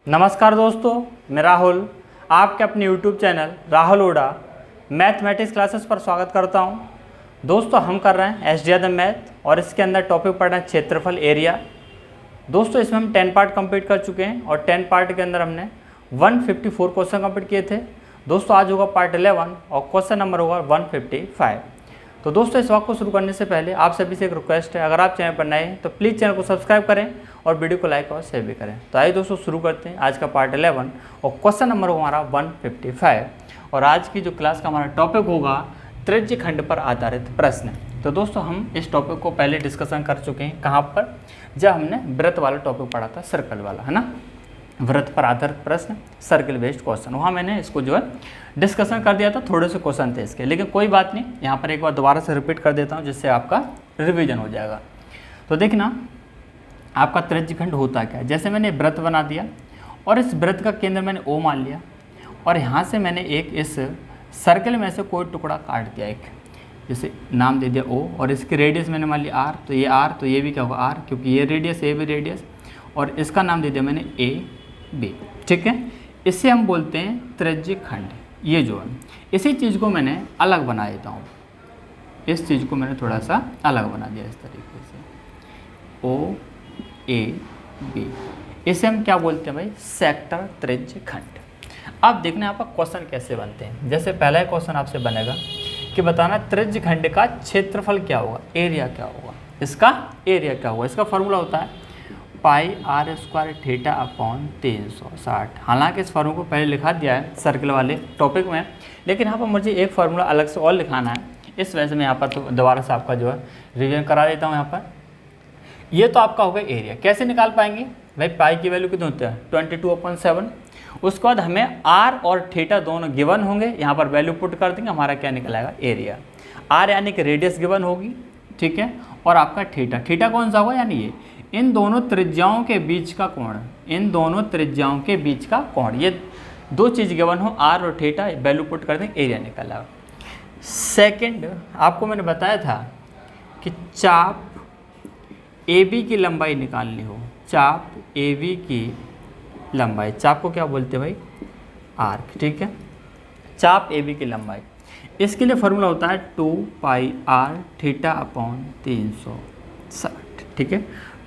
नमस्कार दोस्तों, मैं राहुल आपके अपने YouTube चैनल राहुल ओडा मैथमेटिक्स क्लासेस पर स्वागत करता हूं। दोस्तों हम कर रहे हैं SDR मैथ और इसके अंदर टॉपिक पढ़ रहे हैं क्षेत्रफल एरिया। दोस्तों इसमें हम 10 पार्ट कंप्लीट कर चुके हैं और 10 पार्ट के अंदर हमने 154 क्वेश्चन कंप्लीट किए थे। दोस्तों आज होगा पार्ट 11 और क्वेश्चन नंबर होगा 155। तो दोस्तों इस वक्त को शुरू करने से पहले आप सभी से एक रिक्वेस्ट है, अगर आप चैनल पर नए हैं तो प्लीज़ चैनल को सब्सक्राइब करें और वीडियो को लाइक और शेयर भी करें। तो आइए दोस्तों शुरू करते हैं आज का पार्ट 11 और क्वेश्चन नंबर होगा हमारा 155। और आज की जो क्लास का हमारा टॉपिक होगा त्रिज्य खंड पर आधारित प्रश्न। तो दोस्तों हम इस टॉपिक को पहले डिस्कशन कर चुके हैं, कहाँ पर, जब हमने वृत्त वाला टॉपिक पढ़ा था, सर्कल वाला, है ना, वृत्त पर आधारित प्रश्न, सर्कल बेस्ड क्वेश्चन। वहाँ मैंने इसको जो है डिस्कशन कर दिया था, थोड़े से क्वेश्चन थे इसके, लेकिन कोई बात नहीं, यहाँ पर एक बार दोबारा से रिपीट कर देता हूँ जिससे आपका रिवीजन हो जाएगा। तो देखना आपका त्रिज्य खंड होता क्या है। जैसे मैंने वृत्त बना दिया और इस वृत्त का केंद्र मैंने O मान लिया और यहाँ से मैंने एक इस सर्कल में से कोई टुकड़ा काट दिया, एक जैसे नाम दे दिया O, और इसकी रेडियस मैंने मान लिया R, तो ये R, तो ये भी क्या होगा R, क्योंकि ये रेडियस, ये भी रेडियस, और इसका नाम दे दिया मैंने AB। ठीक है, इसे हम बोलते हैं त्रिज्य खंड। ये जो है इसी चीज़ को मैंने अलग बना देता हूँ, इस चीज़ को मैंने थोड़ा सा अलग बना दिया इस तरीके से, OAB। इसे हम क्या बोलते हैं भाई, सेक्टर त्रिज्य खंड। अब देखना यहाँ पर क्वेश्चन कैसे बनते हैं। जैसे पहला क्वेश्चन आपसे बनेगा कि बताना त्रिज्य खंड का क्षेत्रफल क्या होगा, एरिया क्या होगा, इसका एरिया क्या होगा। इसका फॉर्मूला होता है पाई आर स्क्वायर थीटा अपॉन 360। हालांकि इस फार्मूला को पहले लिखा दिया है सर्कल वाले टॉपिक में, लेकिन यहाँ पर मुझे एक फार्मूला अलग से और लिखाना है, इस वजह से मैं यहाँ पर तो दोबारा से आपका जो है रिवीजन करा देता हूँ। यहाँ पर ये तो आपका होगा एरिया। कैसे निकाल पाएंगे भाई, पाई की वैल्यू कितनी होती है 22/7। उसके बाद हमें आर और थीटा दोनों गिवन होंगे, यहाँ पर वैल्यू पुट कर देंगे, हमारा क्या निकल आएगा एरिया। आर यानी कि रेडियस गिवन होगी, ठीक है, और आपका थीटा, थीटा कौन सा होगा यानी ये इन दोनों त्रिज्याओं के बीच का कोण, इन दोनों त्रिज्याओं के बीच का कोण, ये दो चीज़ गिवन हो, आर और थीटा, वैल्यू पुट कर देंगे, एरिया निकल आएगा। सेकंड आपको मैंने बताया था कि चाप AB की लंबाई निकालनी हो, चाप AB की लंबाई, चाप को क्या बोलते हैं भाई, आर्क, ठीक है, चाप AB की लंबाई, इसके लिए फॉर्मूला होता है 2 पाई आर थीटा अपॉन 360, ठीक है,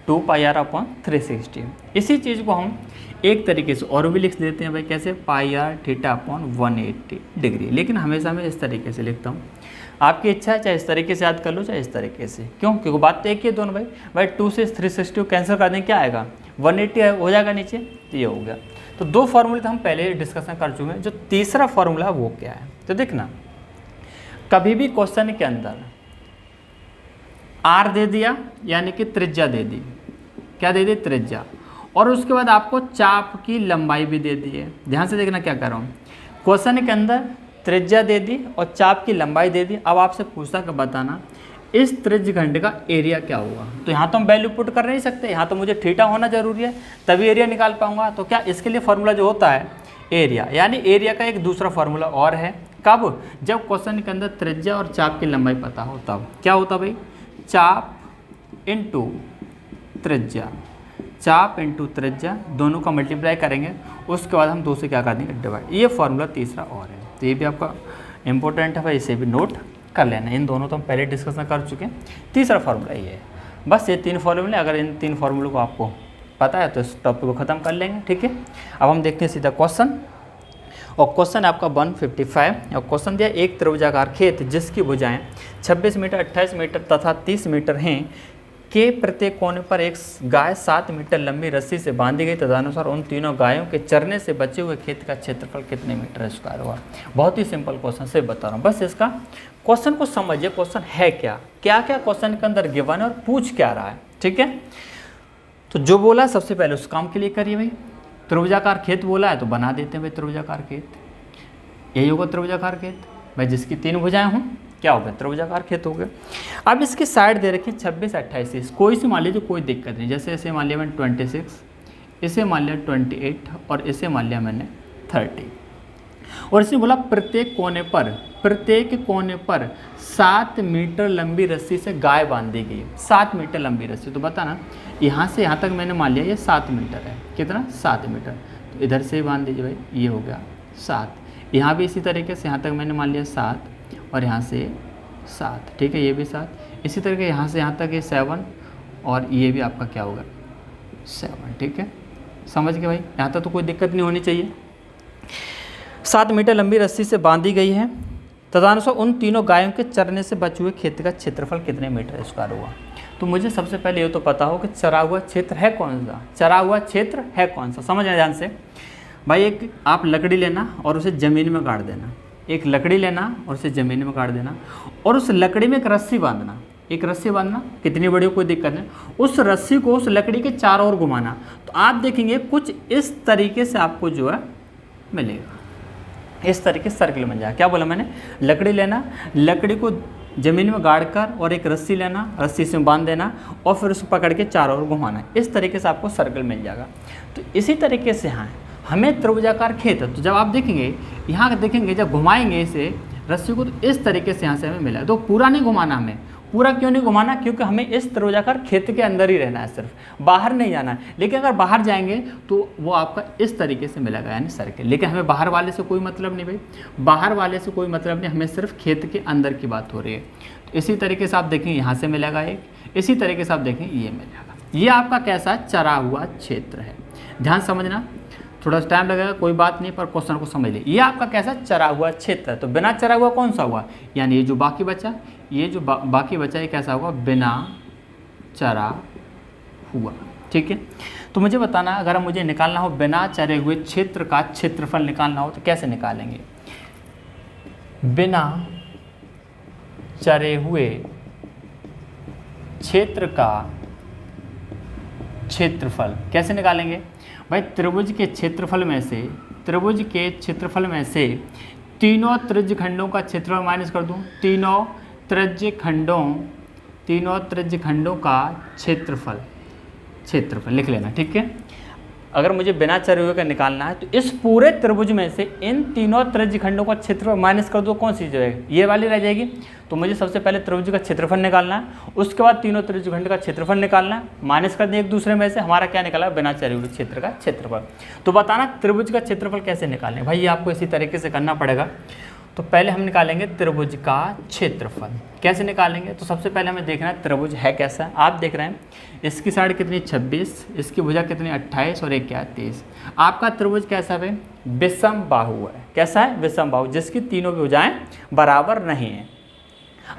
2 पाई आर अपॉन 360। इसी चीज़ को हम एक तरीके से और भी लिख देते हैं भाई, कैसे, पाई आर थीटा अपॉन 180 डिग्री। लेकिन हमेशा मैं इस तरीके से लिखता हूँ, आपकी इच्छा है चाहे इस तरीके से याद कर लो चाहे इस तरीके से, क्यों, क्योंकि बात तो एक ही है दोनों भाई 2 से 360 कैंसिल कर दें, क्या आएगा 180 हो जाएगा नीचे, तो ये हो गया। तो दो फार्मूले तो हम पहले डिस्कशन कर चुके हैं, जो तीसरा फार्मूला है वो क्या है। तो देखना कभी भी क्वेश्चन के अंदर आर दे दिया यानी कि त्रिज्या दे दी, क्या दे दी, त्रिज्या, और उसके बाद आपको चाप की लंबाई भी दे दी है। ध्यान से देखना क्या कर रहा हूँ, क्वेश्चन के अंदर त्रिज्या दे दी और चाप की लंबाई दे दी। अब आपसे पूछता कि बताना इस त्रिज्य खंड का एरिया क्या होगा। तो यहाँ तो हम वैल्यू पुट कर नहीं सकते, यहाँ तो मुझे थीटा होना जरूरी है तभी एरिया निकाल पाऊंगा। तो क्या इसके लिए फॉर्मूला जो होता है एरिया, यानी एरिया का एक दूसरा फॉर्मूला और है, कब, जब क्वेश्चन के अंदर त्रिज्या और चाप की लंबाई पता हो तब। क्या होता भाई, चाप इंटू त्रिज्या, चाप इंटू त्रिज्या, दोनों का मल्टीप्लाई करेंगे, उसके बाद हम 2 से क्या कर देंगे डिवाइड। ये फॉर्मूला तीसरा और है, तो ये भी आपका इंपॉर्टेंट है भाई, इसे भी नोट कर लेना। इन दोनों तो हम पहले डिस्कशन कर चुके हैं, तीसरा फार्मूला ये है। बस ये 3 फार्मूले, अगर इन 3 फार्मूलों को आपको पता है तो इस टॉपिक को ख़त्म कर लेंगे, ठीक है। अब हम देखते हैं सीधा क्वेश्चन, और क्वेश्चन आपका 155, और क्वेश्चन दिया एक त्रिभुजाकार खेत जिसकी भुजाएं 26 मीटर, 28 मीटर तथा 30 मीटर हैं के प्रत्येक कोने पर एक गाय 7 मीटर लंबी रस्सी से बांधी गई, तदनुसार उन तीनों गायों के चरने से बचे हुए खेत का क्षेत्रफल कितने मीटर स्क्वायर हुआ। बहुत ही सिंपल क्वेश्चन से बता रहा हूँ, बस इसका क्वेश्चन को समझिए, क्वेश्चन है क्या, क्या क्या क्वेश्चन के अंदर गिवन है और पूछ क्या रहा है, ठीक है। तो जो बोला सबसे पहले उस काम के लिए करिए भाई। त्रिभुजाकार खेत बोला है तो बना देते हैं भाई त्रिभुजाकार खेत, यही होगा त्रिभुजाकार खेत भाई, जिसकी 3 भुजाएं हों, क्या हो गया, त्रिभुजाकार खेत हो गया। अब इसकी साइड दे रखी 26, 28, कोई सी मान लीजिए, कोई दिक्कत नहीं, जैसे इसे मान लिया मैंने 26, इसे मान लिया 28 और इसे मान लिया मैंने 30, और इसने बोला प्रत्येक कोने पर 7 मीटर लंबी रस्सी से गाय बांधी गई, 7 मीटर लंबी रस्सी। तो बताना यहाँ से यहाँ तक मैंने मान लिया ये 7 मीटर है, कितना, 7 मीटर। तो इधर से ही बांध दीजिए भाई, ये हो गया 7। यहाँ भी इसी तरीके से, यहाँ तक मैंने मान लिया 7 और यहाँ से 7, ठीक है, ये भी 7। इसी तरीके यहाँ से यहाँ तक ये 7 और ये भी आपका क्या होगा 7, ठीक है, समझ गए भाई। यहाँ तक तो कोई दिक्कत नहीं होनी चाहिए। 7 मीटर लंबी रस्सी से बांधी गई है, तदनुसार उन तीनों गायों के चरने से बचे हुए खेत का क्षेत्रफल कितने मीटर स्क्वायर हुआ। तो मुझे सबसे पहले ये तो पता हो कि चरा हुआ क्षेत्र है कौन सा, चरा हुआ क्षेत्र है कौन सा। समझ ध्यान से भाई, एक आप लकड़ी लेना और उसे ज़मीन में गाड़ देना, एक लकड़ी लेना और उसे ज़मीन में गाड़ देना और उस लकड़ी में एक रस्सी बांधना, एक रस्सी बांधना, कितनी बड़ी हो कोई दिक्कत नहीं। उस रस्सी को उस लकड़ी के चारों ओर घुमाना, तो आप देखेंगे कुछ इस तरीके से आपको जो है मिलेगा, इस तरीके से सर्किल बन जाएगा। क्या बोला मैंने, लकड़ी लेना, लकड़ी को ज़मीन में गाड़कर और एक रस्सी लेना, रस्सी से बांध देना और फिर उसको पकड़ के चारों ओर घुमाना, इस तरीके से आपको सर्कल मिल जाएगा। तो इसी तरीके से यहाँ हमें त्रिभुजाकार खेत है, तो जब आप देखेंगे यहाँ देखेंगे, जब घुमाएंगे इसे रस्सी को, तो इस तरीके से यहाँ से हमें मिला। तो पूरा नहीं घुमाना हमें, पूरा क्यों नहीं घुमाना, क्योंकि हमें इस त्रिभुजाकार खेत के अंदर ही रहना है, सिर्फ बाहर नहीं जाना है। लेकिन अगर बाहर जाएंगे तो वो आपका इस तरीके से मिलेगा, यानी सर्किल। लेकिन हमें बाहर वाले से कोई मतलब नहीं भाई, बाहर वाले से कोई मतलब नहीं, हमें सिर्फ खेत के अंदर की बात हो रही है। तो इसी तरीके से आप देखें यहाँ से मिलेगा एक, इसी तरीके से आप देखें ये मिलेगा। ये आपका कैसा चरा हुआ क्षेत्र है, ध्यान समझना, थोड़ा टाइम लगेगा कोई बात नहीं, पर क्वेश्चन को समझ ले। ये आपका कैसा चरा हुआ क्षेत्र है। तो बिना चरा हुआ कौन सा हुआ, यानी ये जो बाकी बचा, ये जो बाकी बचा ये कैसा होगा, बिना चरा हुआ, ठीक है। तो मुझे बताना, अगर मुझे निकालना हो बिना चरे हुए क्षेत्र का क्षेत्रफल निकालना हो तो कैसे निकालेंगे। बिना चरे हुए क्षेत्र का क्षेत्रफल कैसे निकालेंगे भाई, त्रिभुज के क्षेत्रफल में से, त्रिभुज के क्षेत्रफल में से तीनों त्रिज्यखंडों का क्षेत्रफल माइनस कर दूं, तीनों त्रिज्यखंडों का क्षेत्रफल लिख लेना, ठीक है। अगर मुझे बिना चरे हुए का निकालना है तो इस पूरे त्रिभुज में से इन तीनों त्रिज्यखंडों का क्षेत्रफल माइनस कर दो, कौन सी जाएगी, ये वाली रह जाएगी। तो मुझे सबसे पहले त्रिभुज का क्षेत्रफल निकालना है, उसके बाद तीनों त्रिज्यखंड का क्षेत्रफल निकालना है, माइनस कर दें एक दूसरे में से, हमारा क्या निकला, बिना चरे हुए क्षेत्र का क्षेत्रफल। तो बताना त्रिभुज का क्षेत्रफल कैसे निकालें भाई, ये आपको इसी तरीके से करना पड़ेगा। तो पहले हम निकालेंगे त्रिभुज का क्षेत्रफल, कैसे निकालेंगे। तो सबसे पहले हमें देखना है त्रिभुज है कैसा है। आप देख रहे हैं इसकी साइड कितनी 26, इसकी भुजा कितनी 28 और एक क्या 23। आपका त्रिभुज कैसा है, विषम बाहु है। कैसा है, विषम बाहु, जिसकी तीनों की भुजाएं बराबर नहीं है,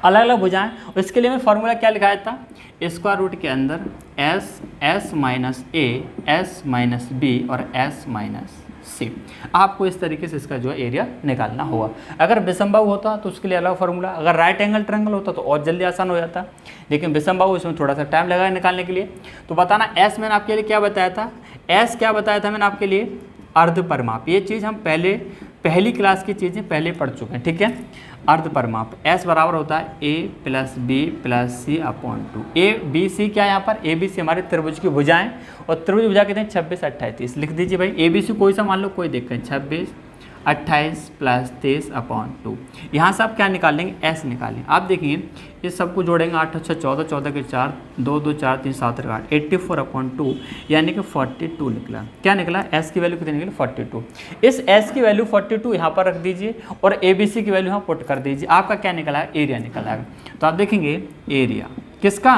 अलग अलग भुजाएं। इसके लिए मैं फॉर्मूला क्या लिखाया था, स्क्वायर रूट के अंदर एस माइनस ए, एस माइनस बी और एस माइनस सी। आपको इस तरीके से इसका जो है एरिया निकालना होगा। अगर विषमबाहु होता तो उसके लिए अलग फार्मूला, अगर राइट एंगल ट्रायंगल होता तो और जल्दी आसान हो जाता, लेकिन विषमबाहु इसमें थोड़ा सा टाइम लगा निकालने के लिए। तो बताना एस मैंने आपके लिए क्या बताया था, एस क्या बताया था मैंने आपके लिए, अर्ध परिमाप। ये चीज़ हम पहली क्लास की चीज़ें पहले पढ़ चुके हैं, ठीक है। अर्ध परिमाप एस बराबर होता है A plus B plus C upon 2। A B C क्या है यहाँ पर, ए बी सी हमारे त्रिभुज की भुजाएं, और त्रिभुज भुजा कितने 26 28 30 लिख दीजिए भाई। ए बी सी कोई सा मान लो, कोई दिक्कत नहीं, 26 28 प्लस 23 अपॉन 2। यहाँ से आप क्या निकालेंगे, एस निकालेंगे। आप देखिए इस सबको जोड़ेंगे, 8 6 14 14 के 4 2 2 4 3 7 8 84 अपॉन 2 यानी कि 42 निकला। क्या निकला, एस की वैल्यू कितनी निकली 42। इस एस की वैल्यू 42 यहाँ पर रख दीजिए और ए बी सी की वैल्यू यहाँ पुट कर दीजिए। आपका क्या निकला है, एरिया निकला है। तो आप देखेंगे एरिया किसका,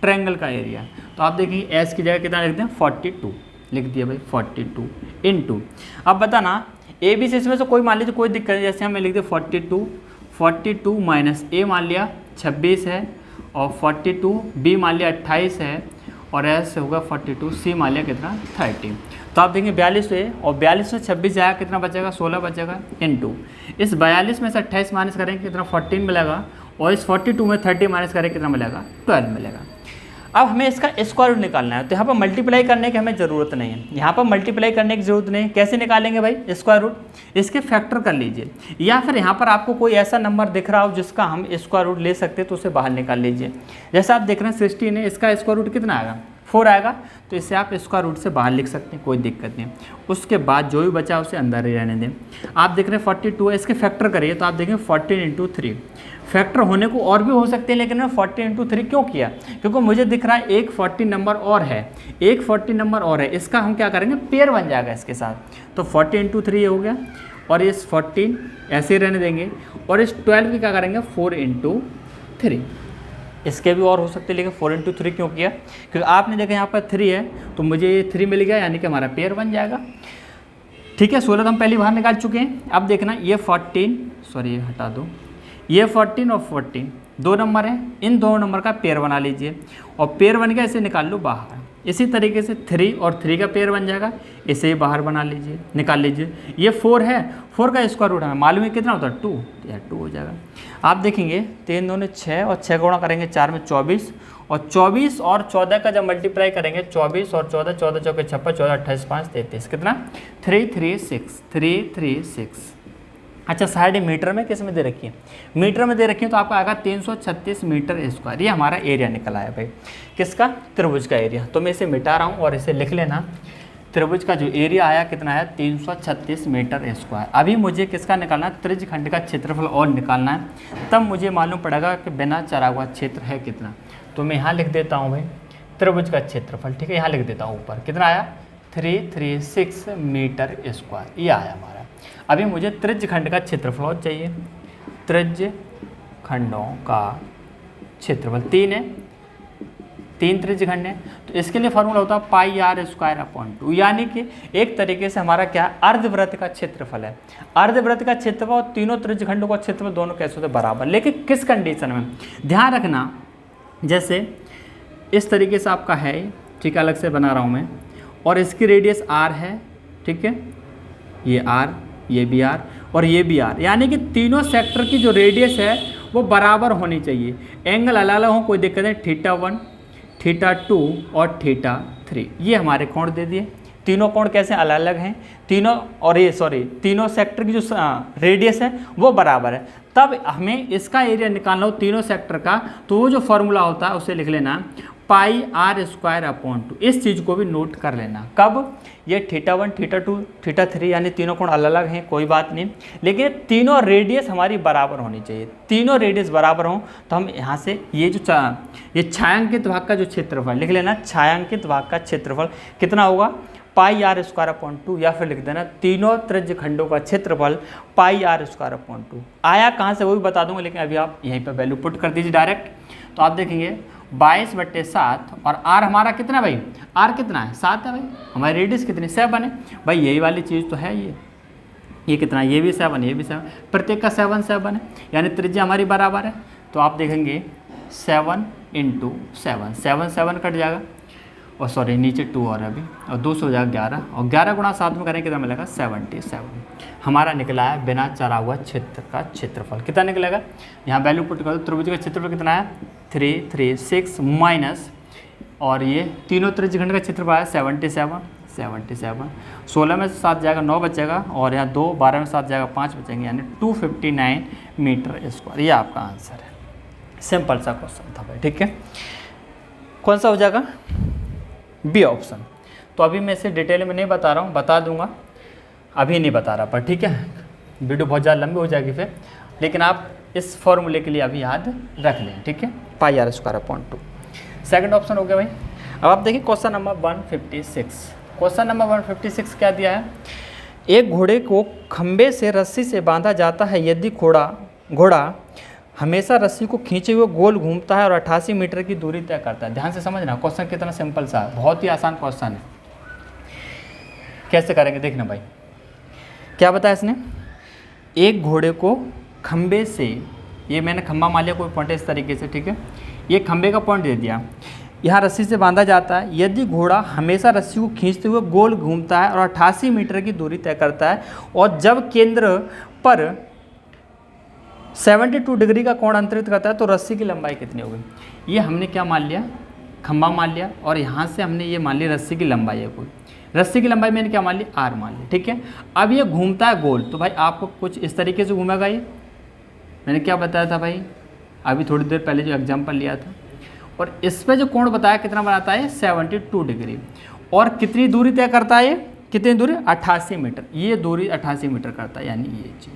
ट्रायंगल का एरिया। तो आप देखेंगे एस की जगह कितना लिख दें 42 लिख दिया भाई, 42 इंटू। अब बताना ए बी सी इसमें से कोई मान लीजिए कोई दिक्कत नहीं, जैसे हमें लिख दे 42 माइनस ए मान लिया 26 है और 42 बी मान लिया 28 है और एस होगा 42, सी मान लिया कितना 30। तो आप देखेंगे 42 है और 42 में 26 जाएगा कितना बचेगा 16 बचेगा इंटू इस 42 में से 28 माइनस करेंगे कितना 14 मिलेगा और इस 42 में 30 माइनस करेंगे कितना मिलेगा 12 मिलेगा। अब हमें इसका स्क्वायर रूट निकालना है, तो यहाँ पर मल्टीप्लाई करने की हमें ज़रूरत नहीं है, यहाँ पर मल्टीप्लाई करने की ज़रूरत नहीं है। कैसे निकालेंगे भाई स्क्वायर रूट, इसके फैक्टर कर लीजिए, या फिर यहाँ पर आपको कोई ऐसा नंबर दिख रहा हो जिसका हम स्क्वायर रूट ले सकते हैं तो उसे बाहर निकाल लीजिए। जैसे आप देख रहे हैं 16 है, इसका स्क्वायर रूट कितना आएगा 4 आएगा, तो इसे आप स्क्वायर रूट से बाहर लिख सकते हैं, कोई दिक्कत नहीं। उसके बाद जो भी बचा उसे अंदर ही रहने दें। आप देख रहे हैं 42 है, इसके फैक्टर करिए तो आप देखें 14 × 3। फैक्टर होने को और भी हो सकते हैं, लेकिन मैं 14 × 3 क्यों किया, क्योंकि मुझे दिख रहा है एक 40 नंबर और है, एक 40 नंबर और है, इसका हम क्या करेंगे, पेयर बन जाएगा इसके साथ। तो 40 × 3 हो गया, और इस 14 ऐसे ही रहने देंगे, और इस 12 की क्या करेंगे 4 × 3। इसके भी और हो सकते हैं, लेकिन 4 × 3 क्यों किया, क्योंकि आपने देखा यहाँ पर 3 है तो मुझे ये 3 मिल गया, यानी कि हमारा पेयर बन जाएगा। ठीक है, 16 तो हम पहले बाहर निकाल चुके हैं। अब देखना ये 14, सॉरी हटा दो, ये 14 और 14 दो नंबर हैं, इन दो नंबर का पेयर बना लीजिए, और पेयर बन गया इसे निकाल लो बाहर। इसी तरीके से 3 और 3 का पेयर बन जाएगा, इसे ही बाहर बना लीजिए, निकाल लीजिए। ये 4 है, 4 का स्क्वायर रूट हमें मालूम है कितना होता है 2, तो यह 2 हो जाएगा। आप देखेंगे 3 दूनी 6, और 6 गुणा करेंगे 4 में 24, और 24 और 14 का जब मल्टीप्लाई करेंगे 24 और 14, 14 चौके 56, 14 28 5 33, कितना 336, 336। अच्छा साइड मीटर में किस में दे रखी है, मीटर में दे रखी है, तो आपका आएगा 336 मीटर स्क्वायर। ये हमारा एरिया निकल आया भाई, किसका, त्रिभुज का एरिया। तो मैं इसे मिटा रहा हूँ और इसे लिख लेना, त्रिभुज का जो एरिया आया कितना है 336 मीटर स्क्वायर। अभी मुझे किसका निकालना है, त्रिज्यखंड का क्षेत्रफल और निकालना है, तब मुझे मालूम पड़ेगा कि बिना चरा हुआ क्षेत्र है कितना। तो मैं यहाँ लिख देता हूँ भाई त्रिभुज का क्षेत्रफल, ठीक है, यहाँ लिख देता हूँ ऊपर कितना आया 336 मीटर स्क्वायर, ये आया हमारा। अभी मुझे त्रिज्यखंड का क्षेत्रफल और चाहिए, त्रिज्यखंडों का क्षेत्रफल 3 है, 3 त्रिज्यखंड है, तो इसके लिए फॉर्मूला होता है πr²/2, यानी कि एक तरीके से हमारा क्या अर्धवृत्त का क्षेत्रफल है। अर्धवृत्त का क्षेत्रफल और तीनों त्रिज्यखंडों का क्षेत्रफल दोनों कैसे होते बराबर, लेकिन किस कंडीशन में, ध्यान रखना, जैसे इस तरीके से आपका है, ठीक है, अलग से बना रहा हूँ मैं, और इसकी रेडियस r है, ठीक है, ये r, ये भी r और ये भी r, यानी कि तीनों सेक्टर की जो रेडियस है वो बराबर होनी चाहिए। एंगल अलग अलग हो कोई दिक्कत नहीं, θ1, θ2 और θ3, ये हमारे कोण दे दिए। तीनों कोण कैसे अलग अलग हैं, तीनों, और ये सॉरी तीनों सेक्टर की जो रेडियस है वो बराबर है। तब हमें इसका एरिया निकालना हो तीनों सेक्टर का, तो वो जो फॉर्मूला होता है उसे लिख लेना πr²/2। इस चीज़ को भी नोट कर लेना। कब, ये θ1, θ2, θ3 यानी तीनों कोण अलग अलग हैं, कोई बात नहीं, लेकिन तीनों रेडियस हमारी बराबर होनी चाहिए। तीनों रेडियस बराबर हों तो हम यहाँ से ये जो ये छायांकित भाग का जो क्षेत्रफल लिख लेना, छायांकित भाग का क्षेत्रफल कितना होगा πr²/2, या फिर लिख देना तीनों त्रिज्यखंडों का क्षेत्रफल πr²/2। आया कहाँ से वो भी बता दूंगा, लेकिन अभी आप यहीं पर वैल्यू पुट कर दीजिए डायरेक्ट। तो आप देखेंगे 22/7, और r हमारा कितना भाई, r कितना है 7 है भाई, हमारी रेडियस कितनी 7 है भाई, यही वाली चीज़ तो है। ये कितना, ये भी 7, ये भी 7, प्रत्येक का 7 7 है, यानी त्रिज्या हमारी बराबर है। तो आप देखेंगे 7 × 7, 7 7 कट जाएगा, और सॉरी नीचे 2 और अभी, और 2 से हो जाएगा 11, और 11 × 7 में करें कितना मिलेगा 77। हमारा निकला है बिना चरा हुआ क्षेत्र का क्षेत्रफल, कितना निकलेगा, यहाँ वैल्यू पुट कर दो। त्रिभुज का क्षेत्रफल कितना है 336 माइनस, और ये तीनों त्रिज्यखंड का क्षेत्रफल है 77, 16 में से 7 जाएगा 9 बचेगा, और यहाँ 2, 12 में 7 जाएगा 5 बचेंगे, यानी 259 मीटर स्क्वायर। ये आपका आंसर है। सिंपल सा क्वेश्चन था भाई, ठीक है। कौन सा हो जाएगा, बी ऑप्शन। तो अभी मैं इसे डिटेल में नहीं बता रहा हूँ, बता दूंगा, अभी नहीं बता रहा पर, ठीक है, वीडियो बहुत ज़्यादा लंबी हो जाएगी फिर, लेकिन आप इस फॉर्मूले के लिए अभी याद रख लें, ठीक है, πr²/2। सेकंड ऑप्शन हो गया भाई। अब आप देखिए क्वेश्चन नंबर 156। क्वेश्चन नंबर 156 क्या दिया है, एक घोड़े को खंबे से रस्सी से बांधा जाता है, यदि घोड़ा हमेशा रस्सी को खींचे हुए गोल घूमता है और 88 मीटर की दूरी तय करता है। ध्यान से समझना, क्वेश्चन कितना सिंपल सा है, बहुत ही आसान क्वेश्चन है। कैसे करेंगे देखना भाई, क्या बताया इसने, एक घोड़े को खंबे से, ये मैंने खंबा मान लिया कोई पॉइंट इस तरीके से, ठीक है, ये खंबे का पॉइंट दे दिया, यहाँ रस्सी से बांधा जाता है, यदि घोड़ा हमेशा रस्सी को खींचते हुए गोल घूमता है और 88 मीटर की दूरी तय करता है, और जब केंद्र पर 72 डिग्री का कोण अंतरित करता है, तो रस्सी की लंबाई कितनी होगी। ये हमने क्या मान लिया, खंबा मान लिया, और यहाँ से हमने ये मान लिया रस्सी की लंबाई है कोई, रस्सी की लंबाई मैंने क्या मान ली, r मान ली, ठीक है। अब ये घूमता है गोल, तो भाई आपको कुछ इस तरीके से घूमेगा। ये मैंने क्या बताया था भाई, अभी थोड़ी देर पहले जो एग्जाम्पल लिया था, और इस पे जो कोण बताया कितना बनाता है 72 डिग्री। और कितनी दूरी तय करता है, कितनी दूरी 88 मीटर, ये दूरी 88 मीटर करता है, यानी ये चीज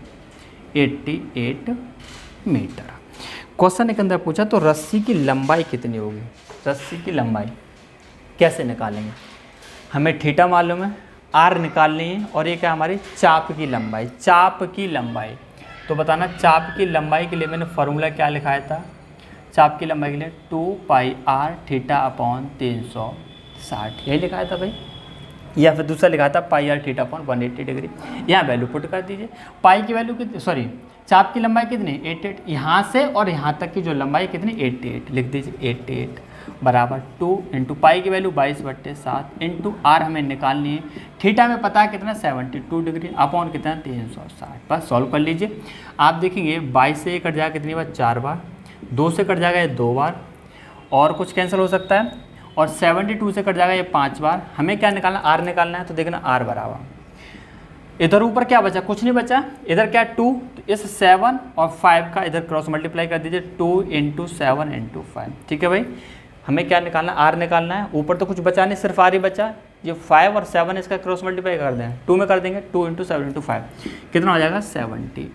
88 मीटर। क्वेश्चन के अंदर पूछा तो रस्सी की लंबाई कितनी होगी, रस्सी की लंबाई कैसे निकालेंगे, हमें थीटा मालूम है, आर निकालनी है, और ये क्या हमारी चाप की लंबाई, चाप की लंबाई। तो बताना चाप की लंबाई के लिए मैंने फार्मूला क्या लिखाया था, चाप की लंबाई के लिए 2 पाई आर थीटा अपॉन 360, यही लिखाया था भाई, या फिर दूसरा लिखा था पाई आर थीटा अपॉन 180 डिग्री। यहाँ वैल्यू पुट कर दीजिए, पाई की वैल्यू कितनी, सॉरी चाप की लंबाई कितनी 88, यहाँ से और यहाँ तक की जो लंबाई कितनी 88, लिख दीजिए 88 बराबर 2 इंटू पाई की वैल्यू 22/7 इंटू आर हमें निकालनी है, थीटा में पता है कितना 72 डिग्री अपॉन कितना 360। बस सॉल्व कर लीजिए, आप देखेंगे 22 से कट जाएगा कितनी बार 4 बार, 2 से कट जाएगा ये 2 बार, और कुछ कैंसिल हो सकता है, और 72 से कट जाएगा ये 5 बार। हमें क्या निकालना, आर निकालना है, तो देखना आर बराबर, इधर ऊपर क्या बचा, कुछ नहीं बचा, इधर क्या 2, तो इस 7 और 5 का इधर क्रॉस मल्टीप्लाई कर दीजिए, 2 इंटू 7 इंटू 5, ठीक है भाई। हमें क्या निकालना, आर निकालना है, ऊपर तो कुछ बचा नहीं, सिर्फ आर ही बचा, ये 5 और 7 इसका क्रॉस मल्टीप्लाई कर दें, 2 में कर देंगे, 2 इंटू 7 इंटू 5 कितना हो जाएगा 70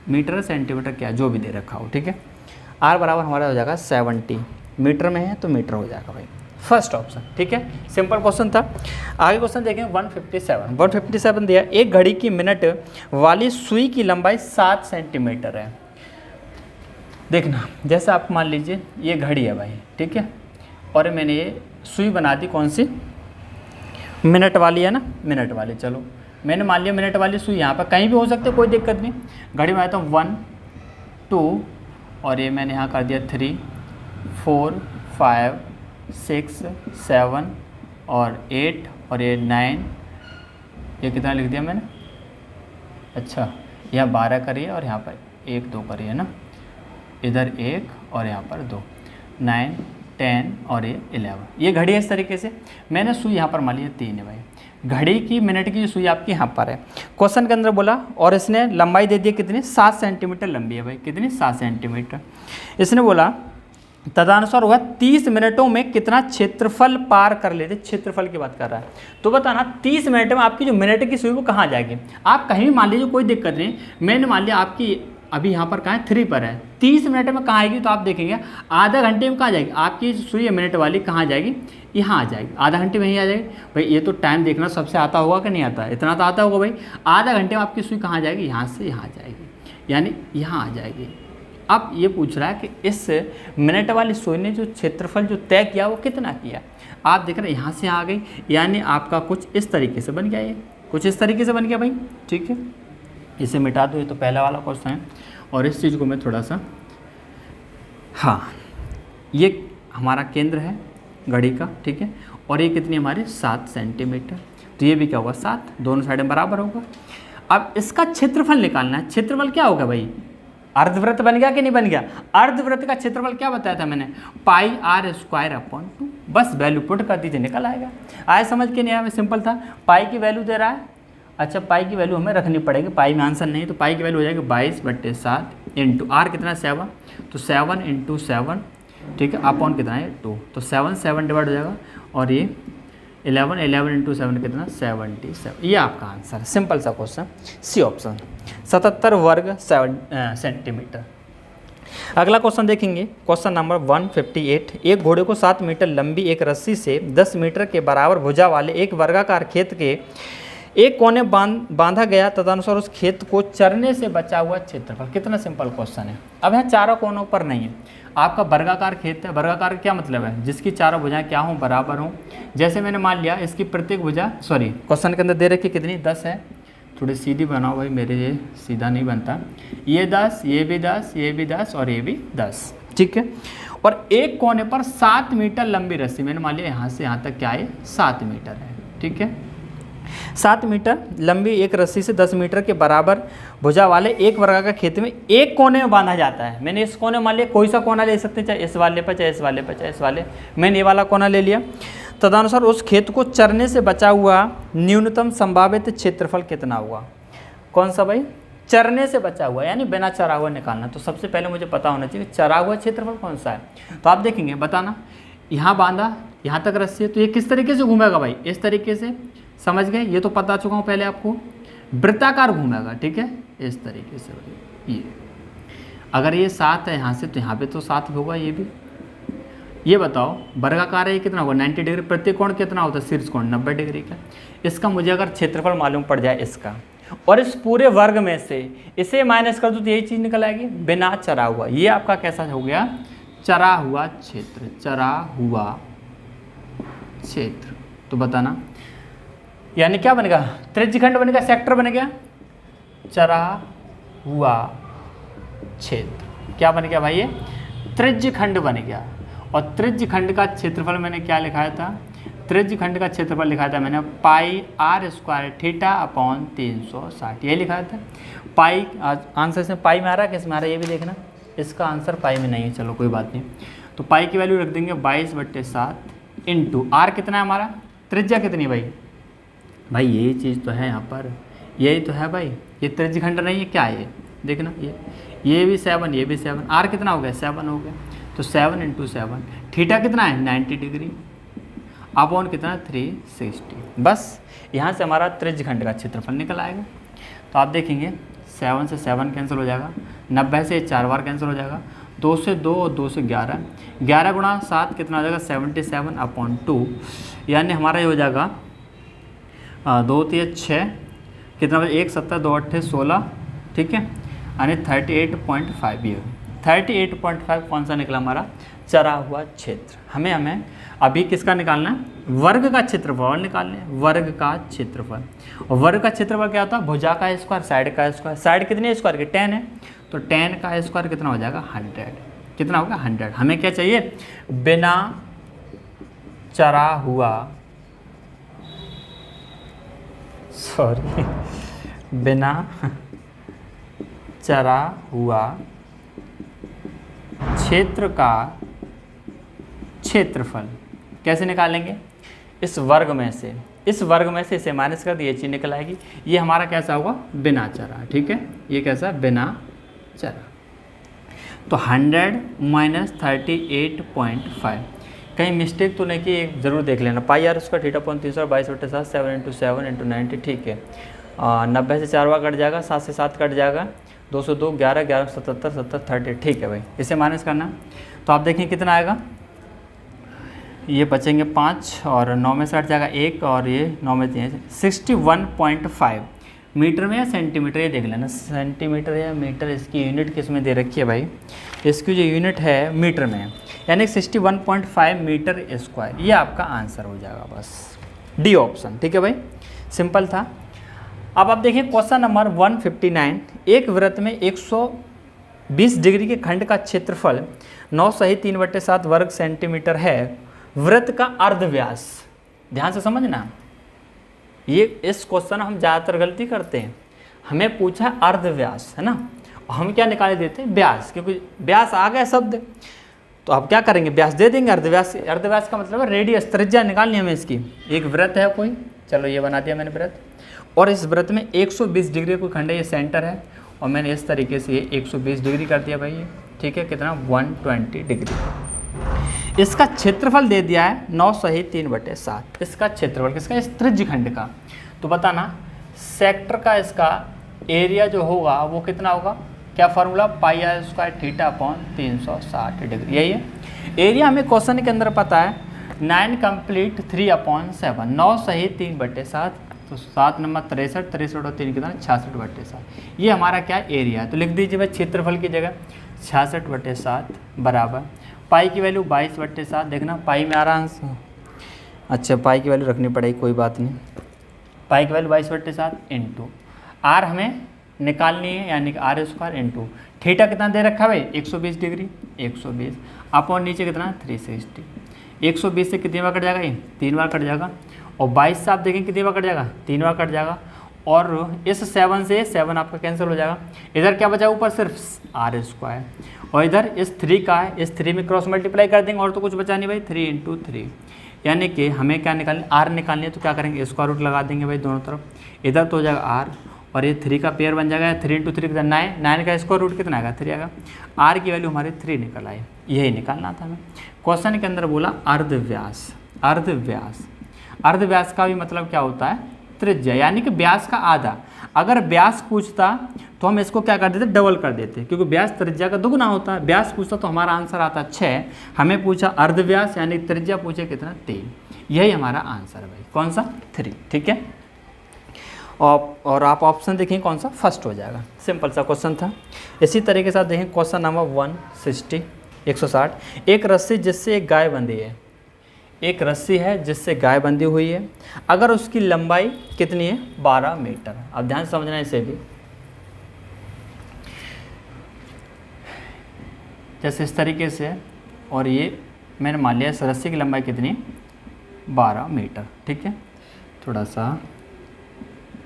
मीटर, सेंटीमीटर क्या जो भी दे रखा हो, ठीक है। आर बराबर हमारा हो जाएगा 70, मीटर में है तो मीटर हो जाएगा भाई, फर्स्ट ऑप्शन, ठीक है। सिंपल क्वेश्चन था। आगे क्वेश्चन देखें 157 दिया, एक घड़ी की मिनट वाली सुई की लंबाई 7 सेंटीमीटर है। देखना, जैसे आप मान लीजिए ये घड़ी है भाई, ठीक है, और मैंने ये सुई बना दी, कौन सी, मिनट वाली है ना, मिनट वाली, चलो मैंने मान लिया मिनट वाली सुई, यहाँ पर कहीं भी हो सकते कोई दिक्कत नहीं, घड़ी में आता हूँ 1 2 और ये मैंने यहाँ कर दिया 3 4 5 6 7 और 8 और ये 9, ये कितना लिख दिया मैंने, अच्छा यहाँ 12 करिए और यहाँ पर 1 2 करिए ना, इधर 1 और यहाँ पर 2, 9 10 और ये 11, ये घड़ी है। इस तरीके से मैंने सुई यहाँ पर मान लिया 3 है भाई, घड़ी की मिनट की सुई आपकी यहाँ पर है। क्वेश्चन के अंदर बोला और इसने लंबाई दे दी कितनी 7 सेंटीमीटर लंबी है भाई, कितनी 7 सेंटीमीटर। इसने बोला तदनुसार हुआ 30 मिनटों में कितना क्षेत्रफल पार कर लेते, क्षेत्रफल की बात कर रहा है। तो बताना 30 मिनट में आपकी जो मिनट की सुई वो कहाँ जाएगी, आप कहीं भी मान लीजिए कोई दिक्कत नहीं, मैंने मान लिया आपकी अभी यहाँ पर कहाँ है 3 पर है, 30 मिनट में कहाँ आएगी, तो आप देखेंगे आधा घंटे में कहाँ जाएगी आपकी सुई मिनट वाली, कहाँ जाएगी, यहाँ आ जाएगी, आधा घंटे में ही आ जाएगी भाई। ये तो टाइम देखना सबसे आता होगा कि नहीं आता, इतना तो आता होगा भाई। आधा घंटे में आपकी सुई कहाँ जाएगी, यहाँ से यहाँ जाएगी, यानी यहाँ आ जाएगी। अब ये पूछ रहा है कि इस मिनट वाली सुई ने जो क्षेत्रफल जो तय किया वो कितना किया, आप देख रहे हैं यहाँ से आ गई, यानी आपका कुछ इस तरीके से बन गया, ये कुछ इस तरीके से बन गया भाई, ठीक है। इसे मिटा दो, ये तो पहला वाला क्वेश्चन है, और इस चीज़ को मैं थोड़ा सा, हाँ ये हमारा केंद्र है घड़ी का, ठीक है, और ये कितनी हमारी 7 सेंटीमीटर, तो ये भी क्या होगा 7, दोनों साइड में बराबर होगा। अब इसका क्षेत्रफल निकालना है, क्षेत्रफल क्या होगा भाई, अर्धवृत्त बन गया कि नहीं बन गया, अर्धवृत्त का क्षेत्रफल क्या बताया था मैंने, पाई आर स्क्वायर अपॉन 2, बस वैल्यू पुट कर दीजिए निकल आएगा। आए समझ के नहीं आया, सिंपल था, पाई की वैल्यू दे रहा है, अच्छा पाई की वैल्यू हमें रखनी पड़ेगी, पाई में आंसर नहीं, तो पाई की वैल्यू हो जाएगी 22/7 इंटू आर कितना 7, तो 7 इंटू 7, ठीक है, अपॉन कितना है 2, तो 7 डिवाइड हो जाएगा, और ये 11 इंटू 7 कितना 77, ये आपका आंसर है। सिंपल सा क्वेश्चन, सी ऑप्शन 77 वर्ग सेंटीमीटर। अगला क्वेश्चन देखेंगे, क्वेश्चन नंबर 158, एक घोड़े को 7 मीटर लंबी एक रस्सी से 10 मीटर के बराबर भुजा वाले एक वर्गाकार खेत के एक कोने बांधा गया, तदनुसार उस खेत को चरने से बचा हुआ क्षेत्रफल कितना। सिंपल क्वेश्चन है। अब यहाँ चारों कोनों पर नहीं है, आपका वर्गाकार खेत है, वर्गाकार क्या मतलब है, जिसकी चारों भुजाएं क्या हों, बराबर हों। जैसे मैंने मान लिया इसकी प्रत्येक भुजा, सॉरी क्वेश्चन के अंदर दे रखी कितनी 10 है, थोड़ी सीधी बनाओ भाई, मेरे ये सीधा नहीं बनता, ये 10, ये भी 10, ये भी 10 और ये भी 10, ठीक है। और एक कोने पर 7 मीटर लंबी रस्सी, मैंने मान लिया यहाँ से यहाँ तक क्या है 7 मीटर है, ठीक है। 7 मीटर लंबी एक रस्सी से 10 मीटर के बराबर भुजा वाले एक वर्गाकार खेत में एक कोने में बांधा जाता है। मैंने इस कोने मान लिया, कोई सा कोना ले सकते हैं, चाहे इस वाले पर, चाहे इस वाले पर, चाहे इस वाले, मैंने ये वाला कोना ले लिया। तदनुसार उस खेत को चरने से बचा हुआ न्यूनतम संभावित क्षेत्रफल कितना हुआ। कौन सा भाई, चरने से बचा हुआ यानी बिना चरा हुआ निकालना। तो सबसे पहले मुझे पता होना चाहिए चरा हुआ क्षेत्रफल कौन सा है। तो आप देखेंगे बताना, यहाँ बांधा, यहाँ तक रस्सी है, तो ये किस तरीके से घूमेगा भाई, इस तरीके से, समझ गए, ये तो पता चुका हूँ पहले आपको, वृत्ताकार घूमेगा, ठीक है, इस तरीके से भाई। ये अगर ये 7 है यहाँ से, तो यहाँ पे तो 7 होगा ये भी। ये बताओ वर्गाकार है, ये कितना होगा 90 डिग्री, प्रतिकोण कितना होता है, शीर्ष कोण 90 डिग्री का। इसका मुझे अगर क्षेत्रफल मालूम पड़ जाए इसका, और इस पूरे वर्ग में से इसे माइनस कर दो तो यही चीज़ निकल आएगी, बिना चरा हुआ। ये आपका कैसा हो गया, चरा हुआ क्षेत्र, चरा हुआ क्षेत्र। तो बताना यानी क्या बनेगा, त्रिज्यखंड बनेगा, सेक्टर बनेगा, चरा हुआ क्षेत्र। क्या बन गया भाई, ये त्रिज्यखंड बन गया। और त्रिज्यखंड का क्षेत्रफल मैंने क्या लिखाया था, त्रिज्यखंड का क्षेत्रफल लिखाया था मैंने पाई r स्क्वायर थीटा अपॉन 360, ये लिखाया था। पाई आंसर इसमें पाई में आ रहा है, किस में आ रहा है ये भी देखना, इसका आंसर पाई में नहीं है, चलो कोई बात नहीं। तो पाई की वैल्यू रख देंगे 22/7 इंटू आर कितना है हमारा, त्रिज्या कितनी भाई, भाई यही चीज़ तो है यहाँ पर, यही तो है भाई, ये त्रिज्यखंड नहीं है, क्या है ये देखना, ये भी 7, ये भी 7, आर कितना हो गया 7 हो गया। तो 7 × 7, थीटा कितना है 90 डिग्री, अपॉन कितना 360। बस यहाँ से हमारा त्रिज्यखंड का क्षेत्रफल निकल आएगा। तो आप देखेंगे 7 से 7 कैंसिल हो जाएगा, 90 से 4 बार कैंसिल हो जाएगा, 2 से 2 और 2 से 11, 11 × 7 कितना हो जाएगा 77/2, यानी हमारा ये हो जाएगा 2 3 6 कितना, 1 7 2 8 16, ठीक है, यानी 38.5। ये 38.5 कौन सा निकला हमारा, चरा हुआ क्षेत्र। हमें अभी किसका निकालना है, वर्ग का क्षेत्रफल निकालना है, वर्ग का क्षेत्रफल। और वर्ग का क्षेत्रफल क्या होता है, भुजा का स्क्वायर, साइड का स्क्वायर। साइड कितनी है स्क्वायर की, 10 है, तो 10 का स्क्वायर कितना हो जाएगा 100, कितना होगा 100। हमें क्या चाहिए, बिना चरा हुआ, सॉरी बिना चरा हुआ क्षेत्र का क्षेत्रफल कैसे निकालेंगे, इस वर्ग में से, इस वर्ग में से इसे माइनस कर दिए, चीज निकल आएगी। ये हमारा कैसा होगा, बिना चरा, ठीक है, ये कैसा बिना चरा। तो 100 - 38.5, कहीं मिस्टेक तो नहीं कि एक जरूर देख लेना। पाई r उसका थीटा अपॉन 322/7, 7 × 7 × 90, ठीक है। 90 से 4 बार कट जाएगा, 7 से 7 कट जाएगा, 2 से 2 11, 11 77 70 30, ठीक है भाई। इसे माइनस करना, तो आप देखें कितना आएगा, ये बचेंगे 5 और 9 में से हट जाएगा 1 और ये 9 में 3, 61.5 मीटर में या सेंटीमीटर, ये देख लेना, सेंटीमीटर या मीटर, इसकी यूनिट किस में दे रखी है भाई, इसकी जो यूनिट है मीटर में है, यानी 61.5 मीटर स्क्वायर। ये आपका आंसर हो जाएगा, बस डी ऑप्शन, ठीक है भाई, सिंपल था। अब आप देखिए क्वेश्चन नंबर 159, एक वृत्त में 120 डिग्री के खंड का क्षेत्रफल 9 सही 3/7 वर्ग सेंटीमीटर है, वृत्त का अर्धव्यास, ध्यान से समझना, ये इस क्वेश्चन हम ज़्यादातर गलती करते हैं, हमें पूछा अर्धव्यास है ना, हम क्या निकाले देते हैं व्यास, क्योंकि व्यास आ गया शब्द, तो आप क्या करेंगे व्यास दे देंगे, अर्धव्यास, अर्धव्यास का मतलब है रेडियस, त्रिज्या निकालनी हमें इसकी। एक वृत्त है कोई, चलो ये बना दिया मैंने वृत्त, और इस वृत्त में 120 डिग्री कोई खंड है, ये सेंटर है, और मैंने इस तरीके से ये 120 डिग्री कर दिया भाई, ये ठीक है, कितना 120 डिग्री। इसका क्षेत्रफल दे दिया है 9 सही 3/7, इसका क्षेत्रफल किसका, इस त्रिज्यखंड का। तो बताना सेक्टर का इसका एरिया जो होगा वो कितना होगा, क्या फार्मूला, पाई r square theta upon 360 degree, यही है एरिया। हमें क्वेश्चन के अंदर पता है 9 कंप्लीट 3/7, 9 सही 3/7, तो 7 नंबर 63, 63 और 3 कितना 66/7, ये हमारा क्या एरिया है। तो लिख दीजिए भाई क्षेत्रफल की जगह 66/7 बराबर पाई की वैल्यू 22/7, देखना पाई में आ रहा आंसर, अच्छा पाई की वैल्यू रखनी पड़ेगी, कोई बात नहीं, पाई की वैल्यू 22/7 इंटू आर हमें निकालनी है, यानी कि r स्क्वायर इंटू थीटा कितना दे रखा है भाई 120 डिग्री, 120 अपॉन नीचे कितना 360, 120 से कितनी बार कट जाएगा, ये 3 बार कट जाएगा, और 22 से आप देखें कितनी बार कट जाएगा, 3 बार कट जाएगा, और इस 7 से 7 आपका कैंसिल हो जाएगा, इधर क्या बचा ऊपर सिर्फ r स्क्वायर, और इधर इस 3 का है, इस 3 में क्रॉस मल्टीप्लाई कर देंगे, और तो कुछ बचा नहीं भाई, 3 × 3, यानी कि हमें क्या निकालनी, r निकालनी है, तो क्या करेंगे स्क्वायर रूट लगा देंगे भाई दोनों तरफ, इधर तो हो जाएगा r और ये 3 का पेयर बन जाएगा, 3 × 3 कितना 9, 9 का स्क्वायर रूट कितना आएगा 3 आएगा। आर की वैल्यू हमारी 3 निकल आई, यही निकालना था हमें। क्वेश्चन के अंदर बोला अर्धव्यास, अर्धव्यास, अर्धव्यास का भी मतलब क्या होता है त्रिज्या, यानी कि व्यास का आधा। अगर व्यास पूछता तो हम इसको क्या कर देते, डबल कर देते, क्योंकि व्यास त्रिज्या का दुगुना होता है। व्यास पूछता तो हमारा आंसर आता 6, हमें पूछा अर्धव्यास यानी त्रिज्या पूछे कितना 3, यही हमारा आंसर है भाई, कौन सा 3, ठीक है। और आप ऑप्शन देखें कौन सा फर्स्ट हो जाएगा, सिंपल सा क्वेश्चन था। इसी तरीके से देखें क्वेश्चन नंबर 160, एक रस्सी जिससे एक गाय बंधी है, एक रस्सी है जिससे गाय बंधी हुई है, अगर उसकी लंबाई कितनी है 12 मीटर। अब ध्यान से समझना इसे भी, जैसे इस तरीके से, और ये मैंने मान लिया इस रस्सी की लंबाई कितनी 12 मीटर, ठीक है, थोड़ा सा